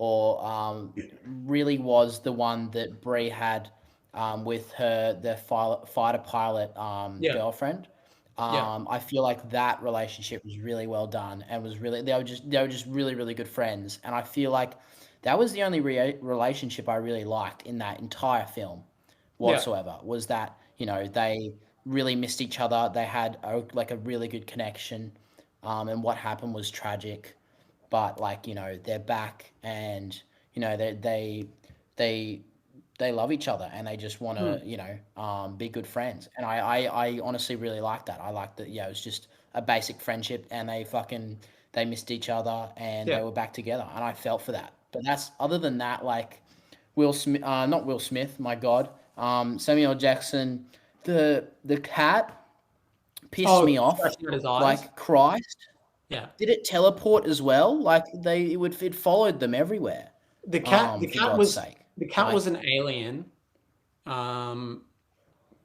or really was the one that Brie had with the fighter pilot Yeah, girlfriend. yeah, I feel like that relationship was really well done and was really they were just really really good friends, and I feel like that was the only relationship I really liked in that entire film yeah, whatsoever, was that they really missed each other. They had like a really good connection, and what happened was tragic, but like they're back, and they they love each other, and they just want hmm, to be good friends, and I honestly really like that. I like that. Yeah, it was just a basic friendship, and they missed each other, and yeah. they were back together, and I felt for that. But that's other than that, like Will Smith, not Will Smith, my God, Samuel Jackson, the cat pissed Oh, me off scratching at his eyes. like Christ. Yeah. Did it teleport as well? Like it followed them everywhere. The cat, For God's sake. the cat Like, was an alien. Um,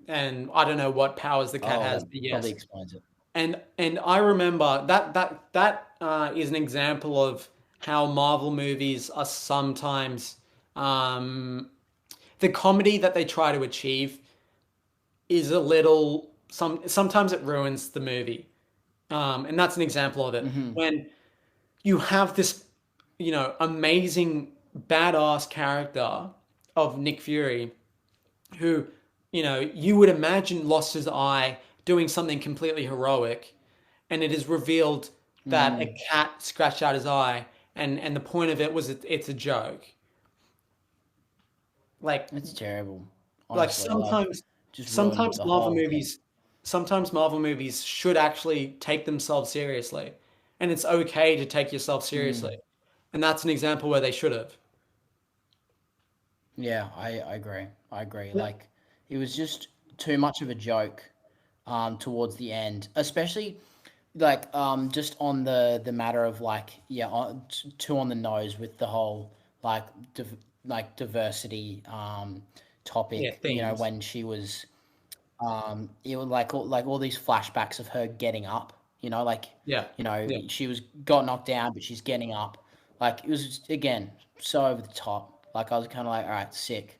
and I don't know what powers the cat oh, has, that but probably yes. explains it. And I remember that is an example of how Marvel movies are sometimes the comedy that they try to achieve is a little sometimes it ruins the movie. And that's an example of it. Hmm. When you have this, amazing badass character of Nick Fury who, you would imagine lost his eye doing something completely heroic, and it is revealed that a Mm. cat scratched out his eye, and the point of it was it's a joke. Like It's terrible. like Honestly, like sometimes just ruined sometimes the Marvel whole thing. movies sometimes Marvel movies should actually take themselves seriously, and it's okay to take yourself seriously. Mm. And that's an example where they should have. Yeah, I agree. I agree. Yeah. Like it was just too much of a joke towards the end, especially like just on the matter of like yeah too on the nose with the whole like diversity Yeah, topic, you know, themes. when she was it was like all these flashbacks of her getting up, you know, like Yeah, you know yeah, she was got knocked down but she's getting up, like it was again so over the top, like I was kind of like all right sick.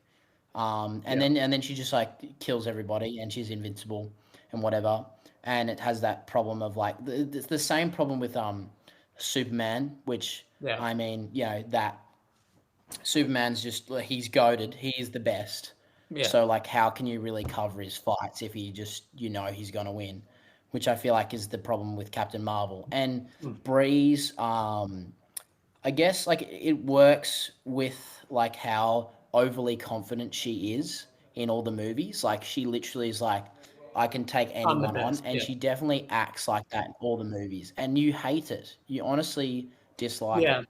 yeah. And then she just like kills everybody and she's invincible and whatever. And it has that problem of like the same problem with Superman, which Yeah, I mean, you know, that Superman's just like, he's goated, he is the best. yeah. So like how can you really cover his fights if he just you know he's gonna win? Which I feel like is the problem with Captain Marvel. And Mm. Bree's I guess like it works with like how overly confident she is in all the movies. Like she literally is like, I can take I'm the anyone on, best. and Yeah, she definitely acts like that in all the movies. And you hate it. You honestly dislike yeah. it.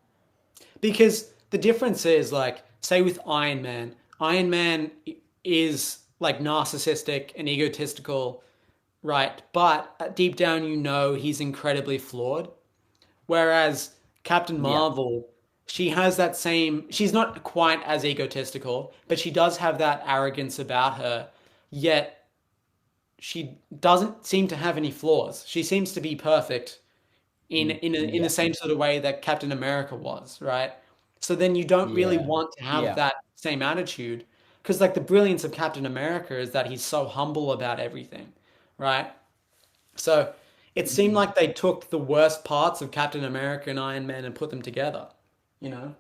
Because the difference is like, say with Iron Man is like narcissistic and egotistical, right? But deep down, you know he's incredibly flawed. Whereas Captain Yeah. Marvel, she has that same, she's not quite as egotistical, but she does have that arrogance about her, yet she doesn't seem to have any flaws. She seems to be perfect in the Yeah. same sort of way that Captain America was, right? So then you don't really Yeah. want to have Yeah. that same attitude because like the brilliance of Captain America is that he's so humble about everything, right? So it seemed Mhm. like they took the worst parts of Captain America and Iron Man and put them together, you know?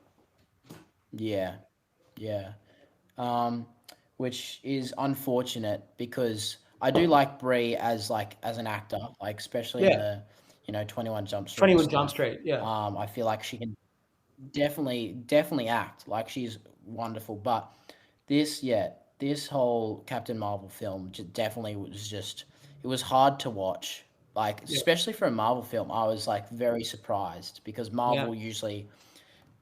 Yeah. Yeah. Um, which is unfortunate because I do like Brie as like as an actor, like especially in Yeah. the you know 21 Jump Street 21 Jump stuff. Street, yeah. I feel like she can definitely act like she's wonderful. But this yeah this whole Captain Marvel film definitely was just it was hard to watch. Like Yeah. especially for a Marvel film, I was like very surprised because Yeah. Marvel usually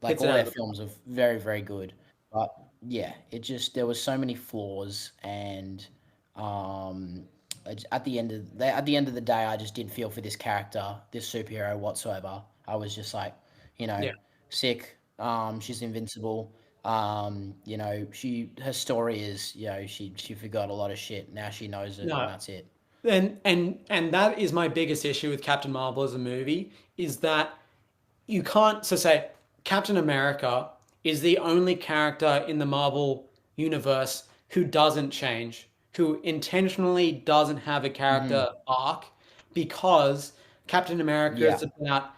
like Hits it all out their of the park. films are very good, but yeah, it just there was so many flaws, and um, at the end of the day, I just didn't feel for this character, this superhero whatsoever. I was just like, you know, Yeah. sick. She's invincible. You know, her story is, you know, she forgot a lot of shit. Now she knows it, and No. that's it. And that is my biggest issue with Captain Marvel as a movie is that you can't so say Captain America is the only character in the Marvel universe who doesn't change, who intentionally doesn't have a Hmm. character arc because Captain America Yeah. is about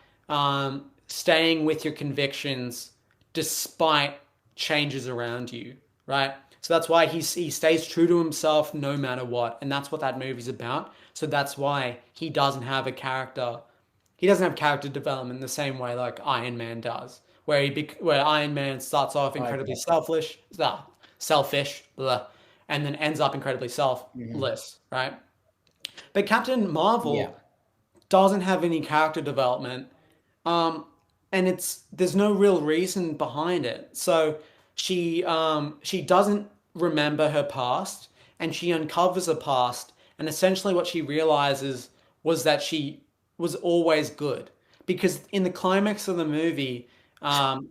staying with your convictions despite changes around you, right? So that's why he stays true to himself no matter what, and that's what that movie's about. So that's why he doesn't have a character he doesn't have character development the same way like Iron Man does, where Iron Man starts off incredibly Okay. selfish, blah, and then ends up incredibly Hmm. selfless, right? But Captain Yeah. Marvel doesn't have any character development, um, and it's there's no real reason behind it. So she doesn't remember her past, and she uncovers her past, and essentially what she realizes was that she was always good because in the climax of the movie, um,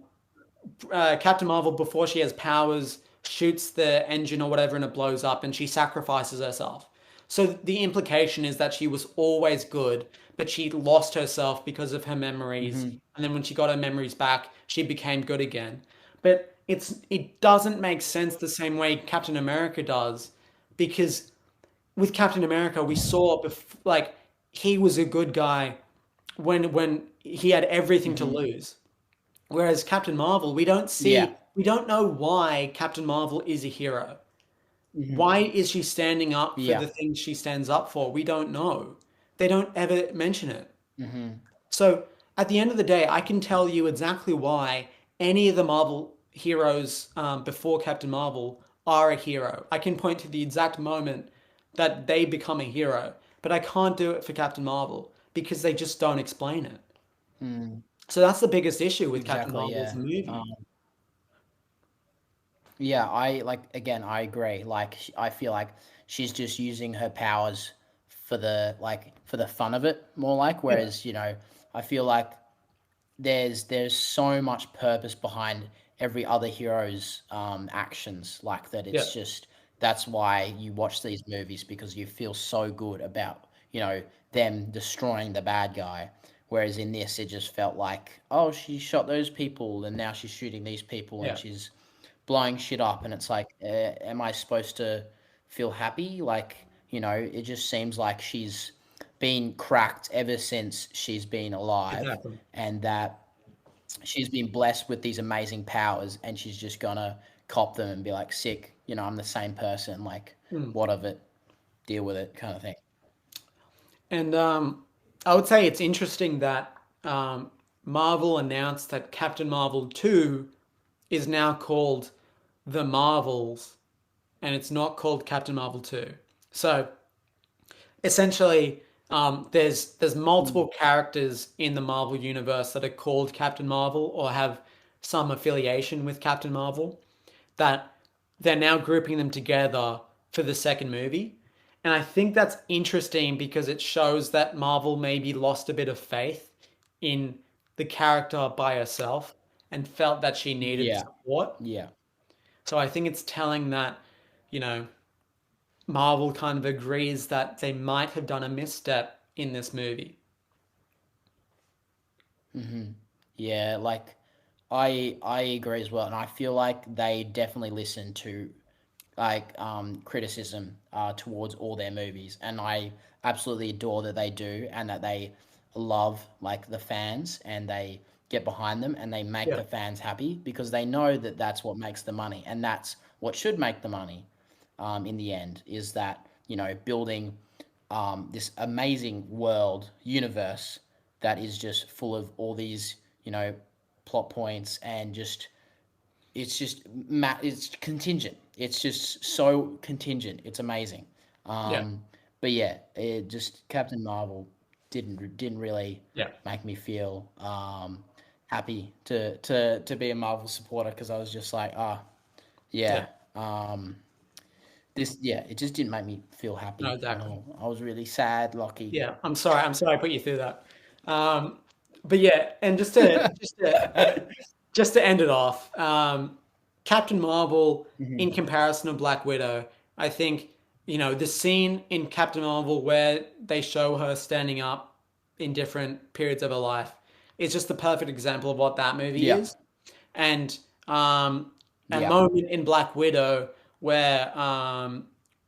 Captain Marvel, before she has powers, shoots the engine or whatever and it blows up and she sacrifices herself. So the implication is that she was always good, but she lost herself because of her memories. Hmm. And then when she got her memories back, she became good again. But it doesn't make sense the same way Captain America does, because with Captain America, we saw like he was a good guy when he had everything to Hmm. lose. Whereas Captain Marvel, Yeah. we don't know why Captain Marvel is a hero. Hmm. Why is she standing up for Yeah. the things she stands up for? We don't know. They don't ever mention it. Hmm. So at the end of the day, I can tell you exactly why any of the Marvel heroes before Captain Marvel are a hero. I can point to the exact moment that they become a hero. but I can't do it for Captain Marvel because they just don't explain it. Mm, So that's the biggest issue with Captain exactly. Marvel as Yeah. a movie. Yeah, I like again, I agree. Like I feel like she's just using her powers for the for the fun of it more like Yeah, whereas, I feel like there's so much purpose behind every other hero's actions like that yeah, it's just that's why you watch these movies because you feel so good about, them destroying the bad guy. Whereas in this it just felt like, oh, she shot those people and now she's shooting these people and yeah, she's blowing shit up, and it's like, am I supposed to feel happy? Like, it just seems like she's been cracked ever since she's been alive, exactly. and that she's been blessed with these amazing powers, and she's just gonna cop them and be like, sick, I'm the same person, like, Mm. what of it, deal with it, kind of thing. And I would say it's interesting that Marvel announced that Captain Marvel 2 is now called The Marvels, and it's not called Captain Marvel 2. So essentially, there's Mm. multiple characters in the Marvel universe that are called Captain Marvel or have some affiliation with Captain Marvel that they're now grouping them together for the second movie. And I think that's interesting because it shows that Marvel maybe lost a bit of faith in the character by herself and felt that she needed Yeah, support. yeah. So I think it's telling that, you know, Marvel kind of agrees that they might have done a misstep in this movie. Hmm. Yeah, like I agree as well, and I feel like they definitely listen to criticism towards all their movies, and I absolutely adore that they do, and that they love like the fans, and they get behind them, and they make Yeah, the fans happy because they know that that's what makes the money, and that's what should make the money. In the end, is that building this amazing world universe that is just full of all these plot points and just it's contingent. It's just so contingent. It's amazing. yeah, But yeah, it just Captain Marvel didn't really yeah, make me feel happy to be a Marvel supporter because I was just like, yeah, yeah. um, this yeah, it just didn't make me feel No, happy at exactly. all. I was really sad, Lockie. Yeah, I'm sorry. I'm sorry I put you through that. Um, but yeah, and just to end it off, Captain Marvel in Hmm. comparison to Black Widow, I think the scene in Captain Marvel where they show her standing up in different periods of her life is just the perfect example of what that movie Yeah, is, and um, a yeah. moment in Black Widow where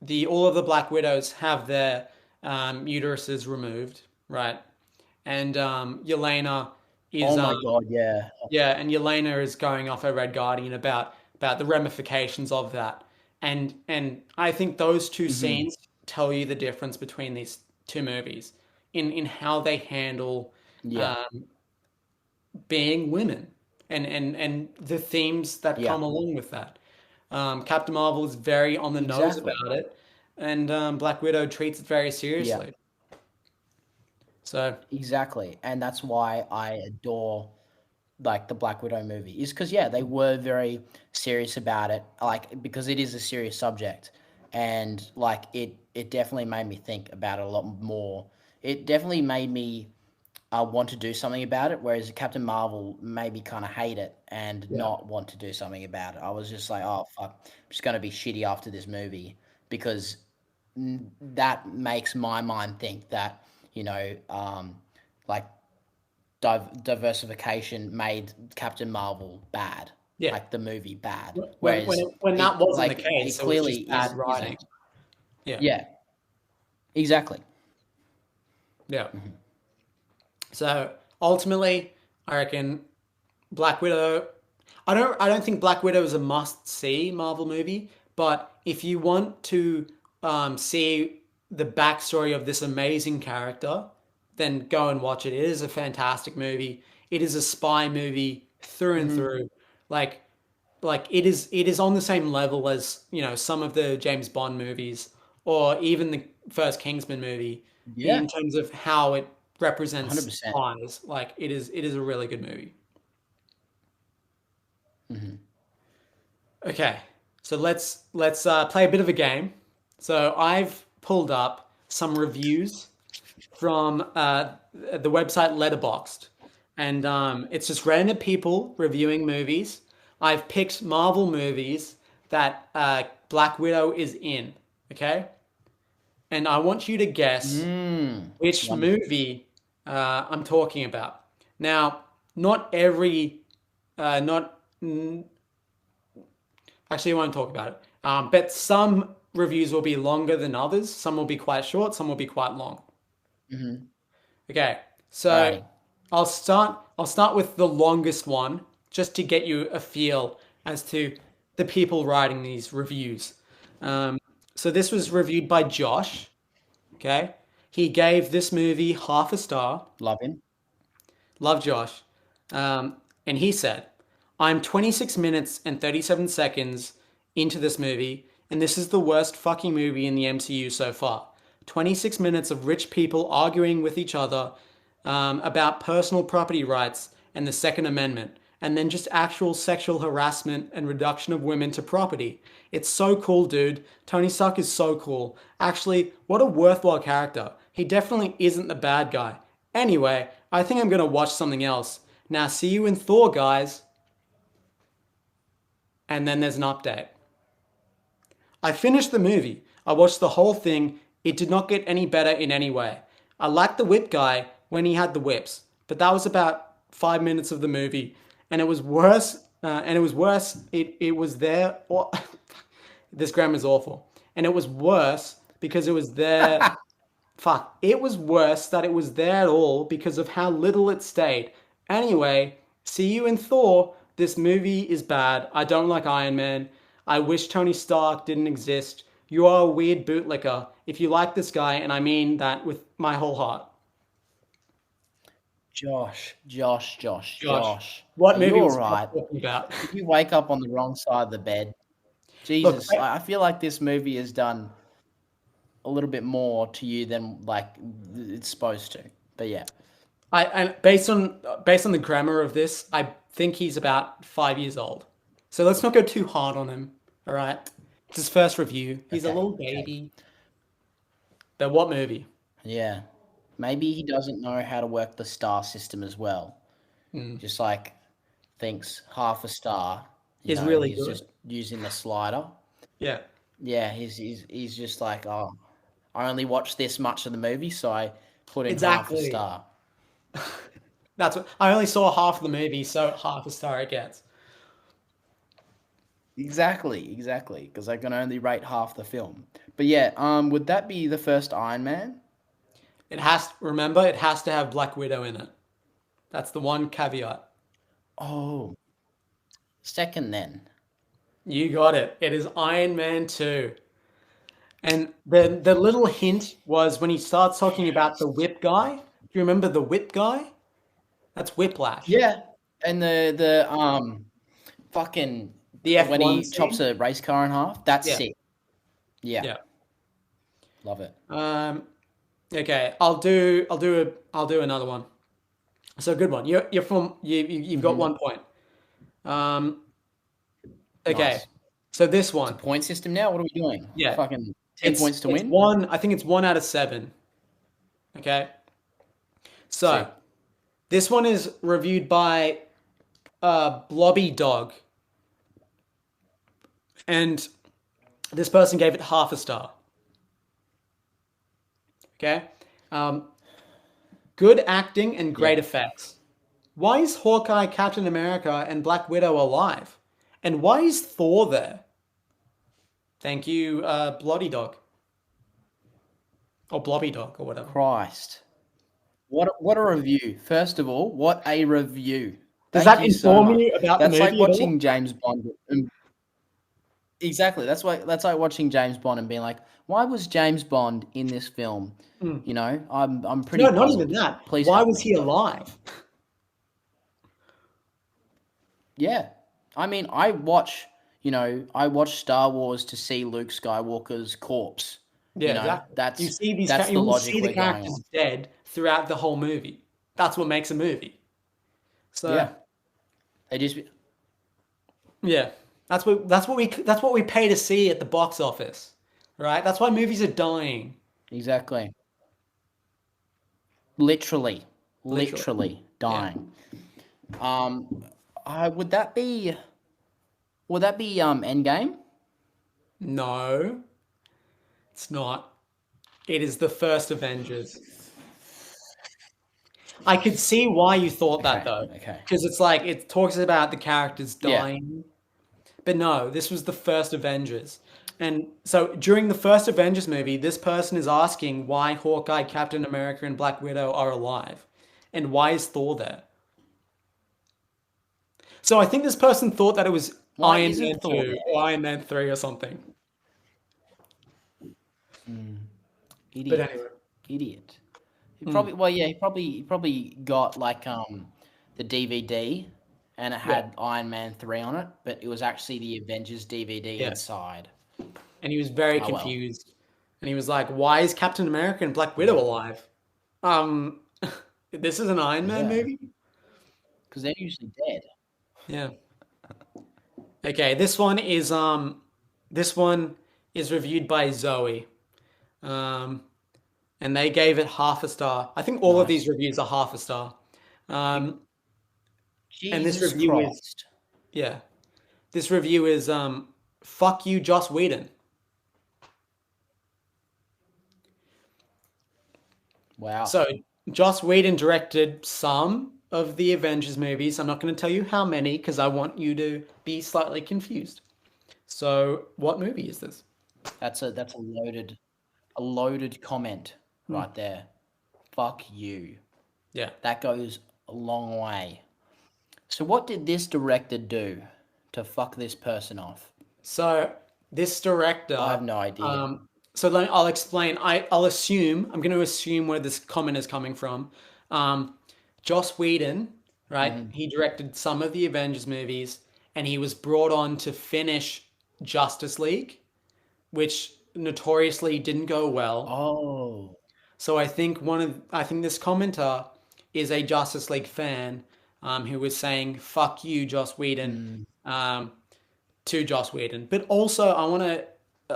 the all of the Black Widows have their uteruses removed, right? And Yelena is Oh my God, yeah. yeah, and Yelena is going off her Red Guardian about the ramifications of that, and I think those two Hmm. scenes tell you the difference between these two movies in how they handle Yeah, um, being women and the themes that yeah. come along with that. Captain Marvel is very on the nose Exactly. about it, and Black Widow treats it very Yeah. seriously. So Exactly, and that's why I adore like the Black Widow movie is because yeah, they were very serious about it, like because it is a serious subject, and like it definitely made me think about it a lot more. It definitely made me want to do something about it, whereas Captain Marvel made me kind of hate it and yeah, not want to do something about it. I was just like, oh fuck, I'm just gonna be shitty after this movie because that makes my mind think that like diversification made Captain Marvel bad, yeah. like the movie bad. When Whereas when that wasn't the it case, it was clearly just bad isn't. writing. Yeah, Yeah, exactly. yeah. Hmm. So ultimately, I reckon Black Widow. I don't think Black Widow is a must see Marvel movie, but if you want to see the backstory of this amazing character, then go and watch it. It is a fantastic movie. It is a spy movie through and Hmm. through. Like it is on the same level as some of the James Bond movies or even the first Kingsman movie. Yeah, in terms of how it represents 100%. pies. Like it is a really good movie. Hmm. Okay, so let's play a bit of a game. So I've pulled up some reviews from the website Letterboxd, and it's just random people reviewing movies. I've picked Marvel movies that Black Widow is in. Okay, and I want you to guess which Wonderful. movie I'm talking about. Now, not every, not actually, I won't talk about it. But some reviews will be longer than others. Some will be quite short. Some will be quite long. Hmm. Okay, so Alrighty. I'll start with the longest one just to get you a feel as to the people writing these reviews. Um, so this was reviewed by Josh. Okay, he gave this movie half a star. Love him. Love Josh. And he said, I'm 26 minutes and 37 seconds into this movie, and this is the worst fucking movie in the MCU so far. 26 minutes of rich people arguing with each other about personal property rights and the Second Amendment, and then just actual sexual harassment and reduction of women to property. It's so cool, dude. Tony Stark is so cool. Actually, what a worthwhile character. He definitely isn't the bad guy. Anyway, I think I'm gonna watch something else. Now, see you in Thor, guys. And then there's an update. I finished the movie. I watched the whole thing. It did not get any better in any way. I liked the whip guy when he had the whips, but that was about 5 minutes of the movie, and it was worse. And it was worse. It was there. Or this grammar's awful. And it was worse because it was there. Fuck. It was worse that it was there at all because of how little it stayed. Anyway, see you in Thor. This movie is bad. I don't like Iron Man. I wish Tony Stark didn't exist. You are a weird bootlicker. If you like this guy, and I mean that with my whole heart. Josh, Josh. what Are you movie all was Josh right? talking about? Did you wake up on the wrong side of the bed? Look, Jesus, I feel like this movie has done a little bit more to you than like it's supposed to. But yeah, and based on the grammar of this, I think he's about 5 years old. So let's not go too hard on him. All right, it's his first review. He's a okay, little okay, baby. But what movie? yeah. Maybe he doesn't know how to work the star system as well. Mm. Just like thinks half a star. Is really He's good. just using the slider. Yeah, Yeah, he's just like, oh, I only watched this much of the movie, so I put in half a exactly. star. That's what I only saw half the movie, so half a star it gets. Exactly, because I can only rate half the film. But yeah, would that be the first Iron Man? Remember, it has to have Black Widow in it. That's the one caveat. Oh, second then. You got it. It is Iron Man 2. And the little hint was when he starts talking about the whip guy. Do you remember the whip guy? That's Whiplash. Yeah, and the fucking The when F1 he chops scene. a race car in half, that's Yeah. sick. Yeah, Yeah. love it. Um, okay, I'll do another one. So good one. You're from you've got Hmm. 1 point. Um, okay. Nice. So this It's a one. point system now. What are we doing? Yeah. Fucking 10 points It's to it's win. one, I think it's 1 out of 7. Okay. So Sick. this one is reviewed by Blobby Dog, and this person gave it half a star. Okay. Um, Good acting and great Yep. effects. Why is Hawkeye, Captain America, and Black Widow alive? And why is Thor there? Thank you, Bloody Dog. Or Blobby Dog, or whatever. Christ. What a review. First of all, what a review. Does Thank that you so inform much. you about the That's like movie at all? watching James Bond. Exactly. That's like watching James Bond and being like, why was James Bond in this film? Hmm. I'm pretty No, not even puzzled. that. Please Why help was me. he alive? Yeah. I mean, I watch Star Wars to see Luke Skywalker's corpse. You Yeah, know, exactly. You see these, that's you the will logic see the we're going characters on. dead throughout the whole movie. That's what makes a movie. So Yeah, they just yeah, that's what we pay to see at the box office, right? That's why movies are dying, exactly, literally, literally. literally Yeah. dying. Um, would that be? Would that be Endgame? No, it's not. It is the first Avengers. I could see why you thought that Okay, though, okay. because it's like it talks about the characters Yeah. dying. But no, this was the first Avengers. And so during the first Avengers movie, this person is asking why Hawkeye, Captain America, and Black Widow are alive. And why is Thor there? So I think this person thought that it was Why Iron isn't Man Thor 2 there? or Iron Man 3 or something. But Idiot, anyway. idiot. He Hmm. probably well, yeah, he probably got like the DVD, and it Yeah. had Iron Man 3 on it, but it was actually the Avengers DVD Yeah. inside. And he was very Oh well. confused. And he was like, why is Captain America and Black Widow Yeah. alive? Um, this is an Iron Man Yeah. movie? Because they're usually dead. Yeah. Okay, this one is reviewed by Zoe. Um, and they gave it half a star. I think all of these Nice. reviews are half a star. Um, and this Jesus review is Christ. yeah. This review is fuck you, Joss Whedon. Wow. So Joss Whedon directed some of the Avengers movies. I'm not going to tell you how many because I want you to be slightly confused. So what movie is this? That's a loaded comment Hmm. right there. Fuck you. Yeah. That goes a long way. So what did this director do to fuck this person off? So this I director, have no idea. I'll explain. I'm going to assume where this comment is coming from. Um, Joss Whedon, right? Hmm. He directed some of the Avengers movies, and he was brought on to finish Justice League, which notoriously didn't go well. Oh. So I think this commenter is a Justice League fan, who was saying "fuck you, Joss Whedon," Mm. um, to Joss Whedon. But also, I want to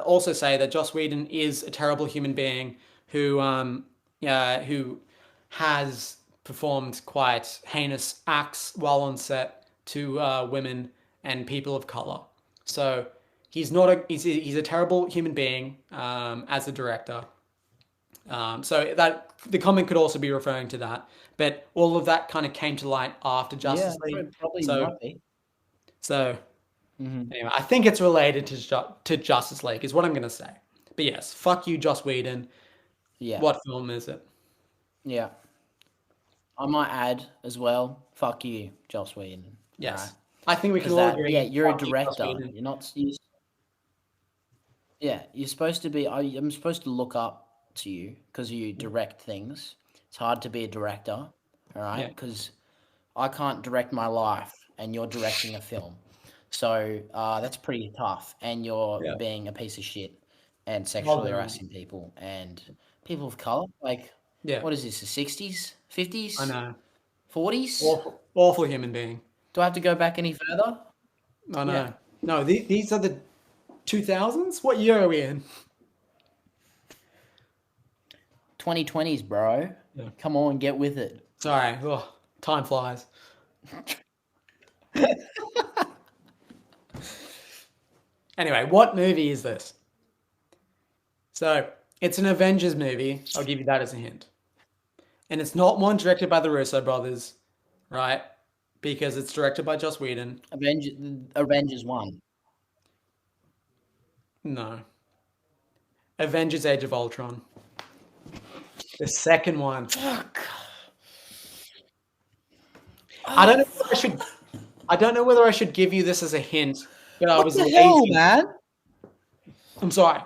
also say that Joss Whedon is a terrible human being who has performed quite heinous acts while on set to women and people of color. So he's a terrible human being as a director. So that the comment could also be referring to that, but all of that kind of came to light after Yeah, Justice League. probably So might be. so Hmm. anyway, I think it's related to Justice League, is what I'm gonna say. But yes, fuck you, Joss Whedon. Yeah. What film is it? Yeah. I might add as well. Fuck you, Joss Whedon. All right. Yes, I think we can Because all yeah, agree. you're a Fuck you, Joss director. Whedon. You're not. Yeah, you're supposed to be. I'm supposed to look up to you because you direct things. It's hard to be a director. All right. Yeah, Because I can't direct my life, and you're directing a film. So that's pretty tough. And you're yeah. being a piece of shit and Well sexually done. harassing people and people of color. Like, Yeah, what is this? The 60s, I 50s, know. 40s? Awful, awful human being. Do I have to go back any further? I Yeah, know. No, these are the 2000s. What year are we in? 2020s, bro. Yeah. Come on, get with it. Sorry. Oh, time flies. Anyway, what movie is this? So, it's an Avengers movie. I'll give you that as a hint. And it's not one directed by the Russo brothers, right? Because it's directed by Joss Whedon. Avengers, Avengers 1. No. Avengers Age of Ultron. The second one. Fuck. I don't Oh, know whether I should I don't know whether I should give you this as a hint, but I what was the hell, lazy. man? I'm sorry.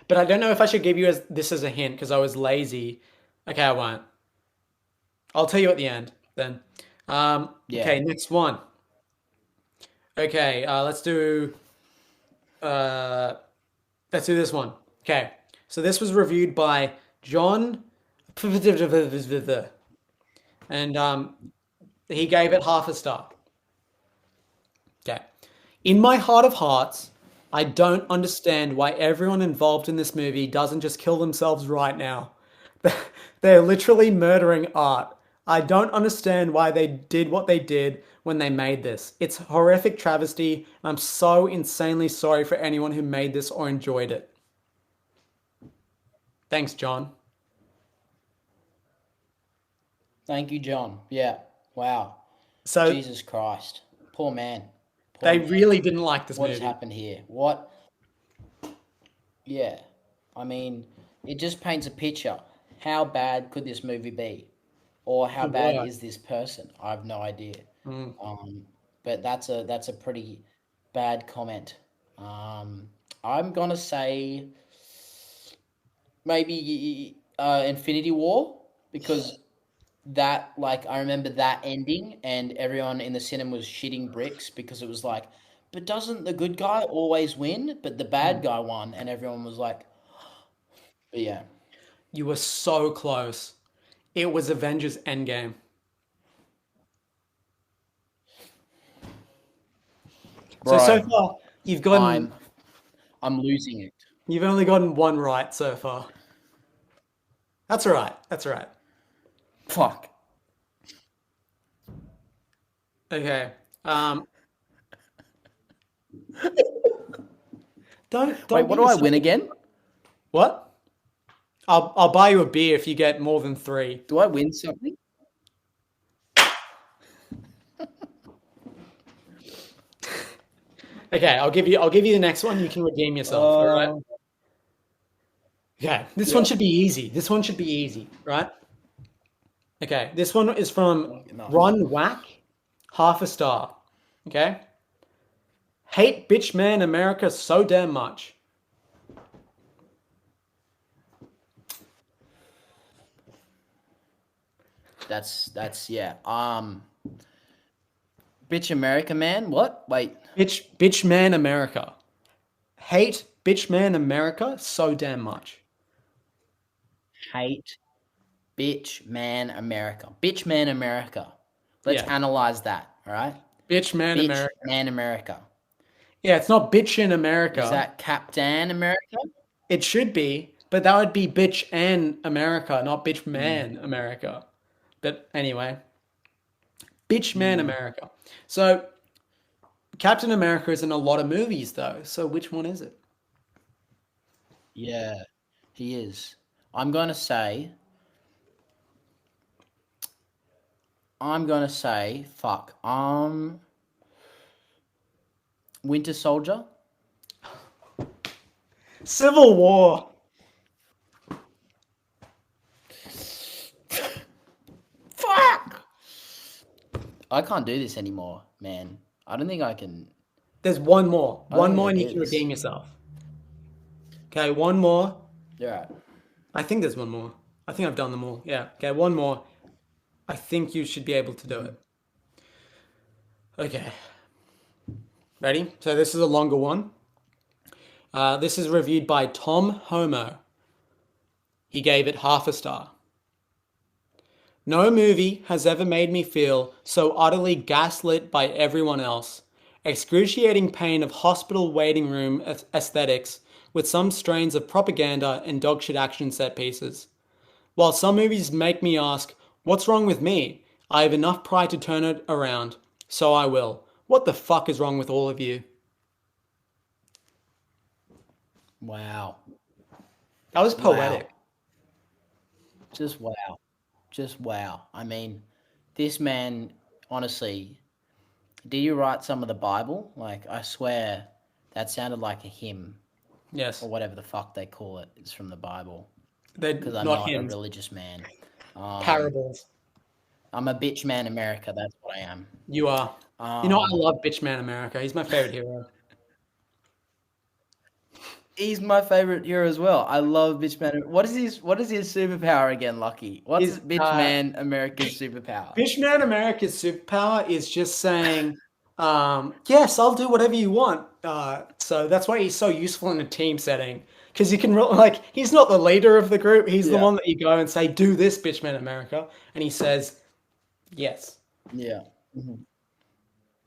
But I don't know if I should give you this as a hint because I was lazy. Okay, I won't. I'll tell you at the end then. Yeah. Okay, next one. Okay, uh, let's do this one. Okay, So this was reviewed by John, and he gave it half a star. Okay. In my heart of hearts, I don't understand why everyone involved in this movie doesn't just kill themselves right now. They're literally murdering art. I don't understand why they did what they did when they made this. It's a horrific travesty, and I'm so insanely sorry for anyone who made this or enjoyed it. Thanks, John. Thank you, John. Yeah. Wow. So Jesus Christ. Poor man. Poor they man. really didn't like this What has movie. happened here? What? Yeah. I mean, it just paints a picture. How bad could this movie be? Or how The bad worst. is this person? I have no idea. Mm. Um, but that's a pretty bad comment. Um, I'm gonna say maybe Infinity War because that like I remember that ending and everyone in the cinema was shitting bricks because it was like, but doesn't the good guy always win? But the bad Mm. guy won, and everyone was like, but yeah, You were so close. It was Avengers Endgame. So bro, far I'm I'm losing it. you've only gotten one right so far. That's all right. That's all right. Fuck. Okay. Um, don't Wait, what beat do I yourself win up. again? What? I'll buy you a beer if you get more than three. Do I win something? Okay, I'll give you the next one. You can redeem yourself. All right. Uh, Okay. This one yeah. should be easy. This one should be easy, right? Okay. This one is from No. Ron Whack, half a star. Okay. Hate bitch man America so damn much. That's yeah. Bitch America man. What? Wait. Bitch man America. Hate bitch man America so damn much. Hate bitch man America. Bitch man America. Let's Yeah. analyze that. All right. Bitch man Bitch America. man America. Yeah, it's not bitch in Is America. that Captain America? It should be, but that would be bitch and America, not bitch Mm, man America. But anyway, bitch man mm. America. So Captain America is in a lot of movies though. So which one is it? Yeah, he is. I'm gonna say. I'm gonna say. Fuck. Winter Soldier. Civil War. Fuck. I can't do this anymore, man. I don't think I can. There's one more. I don't One think I more can and you do can this. redeem yourself. Okay, one more. You're right. I think there's one more. I think I've done them all. Yeah. Okay, one more. I think you should be able to do Mhm. it. Okay. Ready? So this is a longer one. This is reviewed by Tom Homo. He gave it half a star. No movie has ever made me feel so utterly gaslit by everyone else. Excruciating pain of hospital waiting room aesthetics with some strains of propaganda and dogshit action set pieces. While some movies make me ask, what's wrong with me? I have enough pride to turn it around. So I will. What the fuck is wrong with all of you? Wow. That was Wow. poetic. Just wow. Just wow. I mean, this man, honestly, did you write some of the Bible? Like, I swear that sounded like a hymn Yes. or whatever the fuck they call it. It's from the Bible They're because I'm not not a hymns. religious man. Um, Parables. I'm a bitch man America. That's what I am. You are. You know, I Um, love Bitchman America. He's my favorite hero. he's my favorite hero as well. I love bitch man. What is his superpower again, Lucky? What's Is bitch man America's superpower? Bitchman America's superpower is just saying, yes, I'll do whatever you want. So that's why he's so useful in a team setting. because you can like he's not the leader of the group. He's the Yeah. one that you go and say, "Do this, Bitchman America," and he says, "Yes, Yeah. Mhm.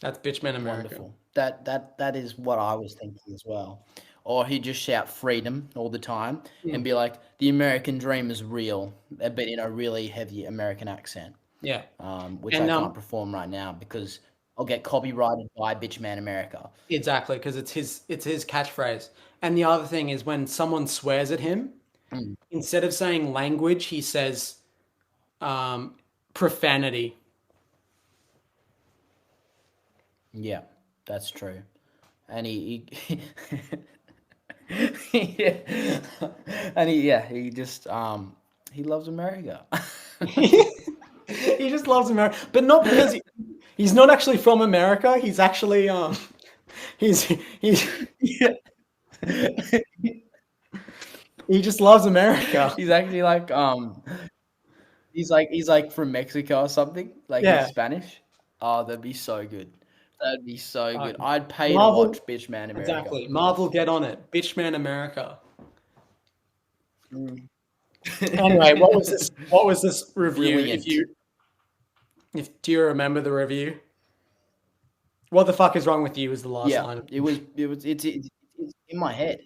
that's Bitchman America." Wonderful. That is what I was thinking as well. Or he'd just shout freedom all the time and Mm. be like, "The American dream is real," but in a really heavy American accent, Yeah, which I and can't perform right now because I'll get copyrighted by Bitchman America. exactly because it's his catchphrase. And the other thing is when someone swears at him, Mm. instead of saying language, he says um, profanity. Yeah, that's true. And yeah, and he just he loves America. He just loves America, but not because he's not actually from America. He's actually he's he's Yeah. he just loves America. He's actually like he's like from Mexico or something. Like he's Yeah. Spanish. Oh, that'd be so good. That'd be so Uh, good. I'd pay to Marvel, watch Bitchman America. exactly. Marvel, get on it. Bitchman America. Mm. Anyway, what was this? What was this review? Brilliant. If do you remember the review? What the fuck is wrong with you? Was the last Yeah, line. it's in my head.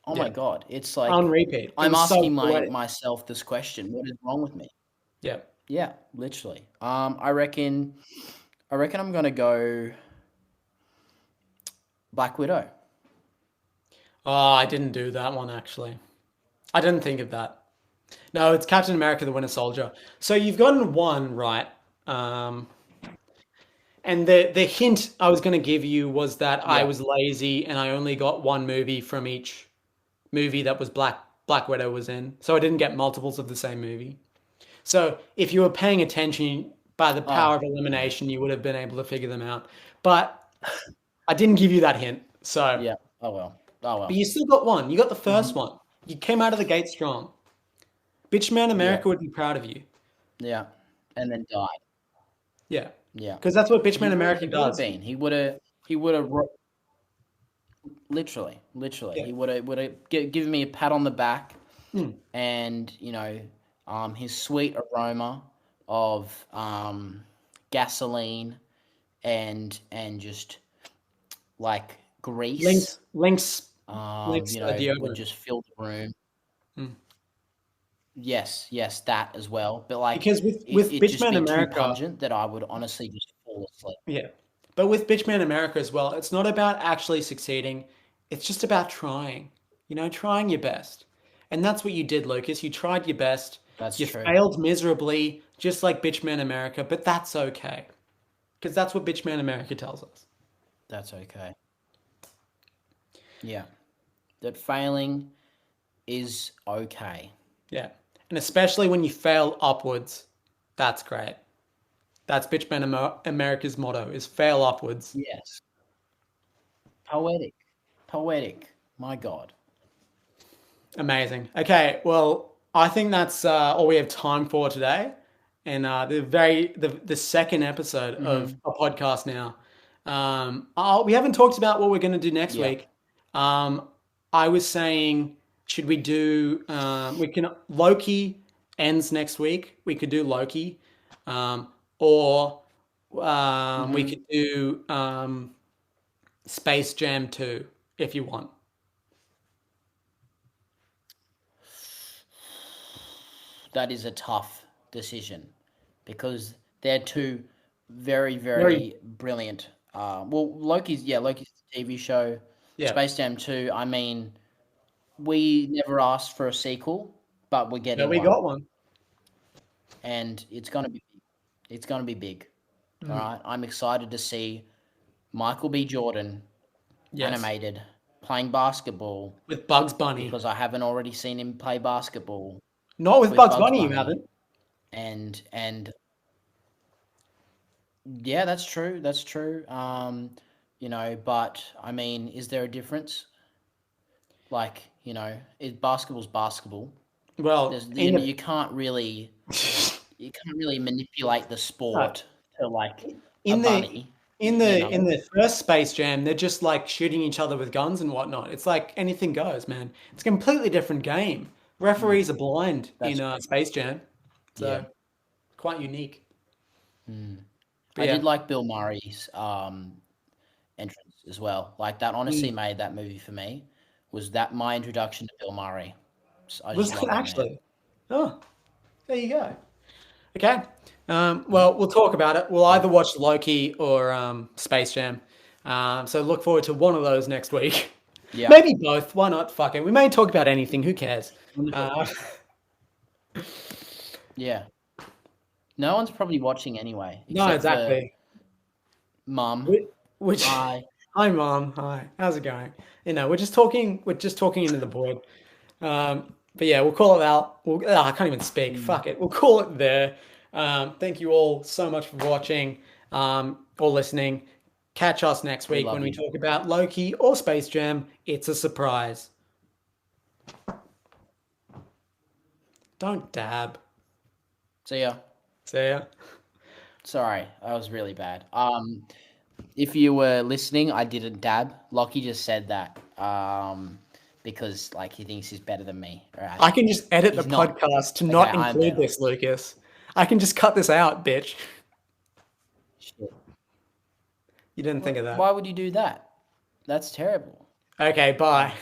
Oh my Yeah, god, it's on like repeat. It I'm was so asking poetic. myself this question: What is wrong with me? Yeah. Yeah, literally. I reckon I'm gonna go Black Widow. Oh, I didn't do that one actually. I didn't think of that. No, it's Captain America: The Winter Soldier. So you've gotten one right. Um, and the hint I was going to give you was that I Yeah, was lazy and I only got one movie from each movie that was Black Widow was in. So I didn't get multiples of the same movie. So if you were paying attention by the power oh, of elimination, you would have been able to figure them out. But I didn't give you that hint. So, yeah. Oh well. Oh but well. you still got one. You got the first Hmm. one. You came out of the gate strong. Bitchman Yeah, America would be proud of you. yeah. And then died. Yeah. Yeah. Because that's what Bitchman America He would have does. been. He would have literally. Yeah. Would have given me a pat on the back Mm. and his sweet aroma of gasoline and just like grease, Links, links, would deodorant. just fill the room. Mm. Yes, yes, that as well. But like Because with it just Bitchman be too America, pungent that I would honestly just fall asleep. yeah. But with Bitchman America as well, it's not about actually succeeding. It's just about trying. Trying your best. And that's what you did, Lucas. You tried your best. That's You true. failed miserably, just like Bitchman America, but that's okay. Because that's what Bitchman America tells us. That's okay. Yeah. That failing is okay. Yeah. And especially when you fail upwards, that's great. That's Bitchman America's motto is fail upwards. Yes. Poetic. Poetic. My God. Amazing. Okay, well, I think that's all we have time for today, and the second episode of Hmm. a podcast now. We haven't talked about what we're going to do next Yeah. week. Um, I was saying, should we do? We can Loki ends next week. We could do Loki, or we Hmm. could do Space Jam 2 if you want. That is a tough decision because they're two very, Very, very brilliant. Loki's a TV show. yeah. Space Jam 2, I mean, we never asked for a sequel, but we're But getting we one. got one. And it's gonna be big. It's gonna be big. All Mm. right. I'm excited to see Michael B. Jordan Yes. animated playing basketball With Bugs Bunny. because I haven't already seen him play basketball Not with with Bugs Bugs Bunny, you Bunny. haven't. And yeah, that's true. That's true. But I mean, is there a difference? Like, basketball's basketball. Well, There's in the you can't really manipulate the no, sport to like a in the bunny. in You the know. in the first Space Jam, they're just like shooting each other with guns and whatnot. It's like anything goes, man. It's a completely different game. Mm, Referees are blind in that's true. Space Jam, Yeah. so quite unique. Mm. But I did yeah, like Bill Murray's entrance as well. Like that honestly mm. made that movie for me. Was that my introduction to Bill Murray? I Was just that love that man. actually? Oh, there you go. Okay. Yeah. Well, we'll talk about it. We'll Yeah. either watch Loki or Space Jam. So look forward to one of those next week. Yeah. Maybe both. Why not? Fuck it. We may talk about anything. Who cares? Wonderful. Uh, Yeah. No one's probably watching anyway, no, except for exactly. mum. Which, Hi. hi, Mom. Hi. How's it going? We're just talking. We're just talking into the void. But yeah, we'll call it out. I can't even speak. Mm, Fuck it. We'll call it there. Thank you all so much for watching or listening. Catch us next we week love when we you. talk about Loki or Space Jam. It's a surprise. Don't dab. See ya. See ya. Sorry, that was really bad. If you were listening, I didn't dab. Lockie just said that. Because like he thinks he's better than me. Right? I can just edit the He's not. podcast to Okay, not I'm include better. this, Lucas. I can just cut this out, bitch. Shit. You didn't think of that. Why would you do that? That's terrible. Okay, bye.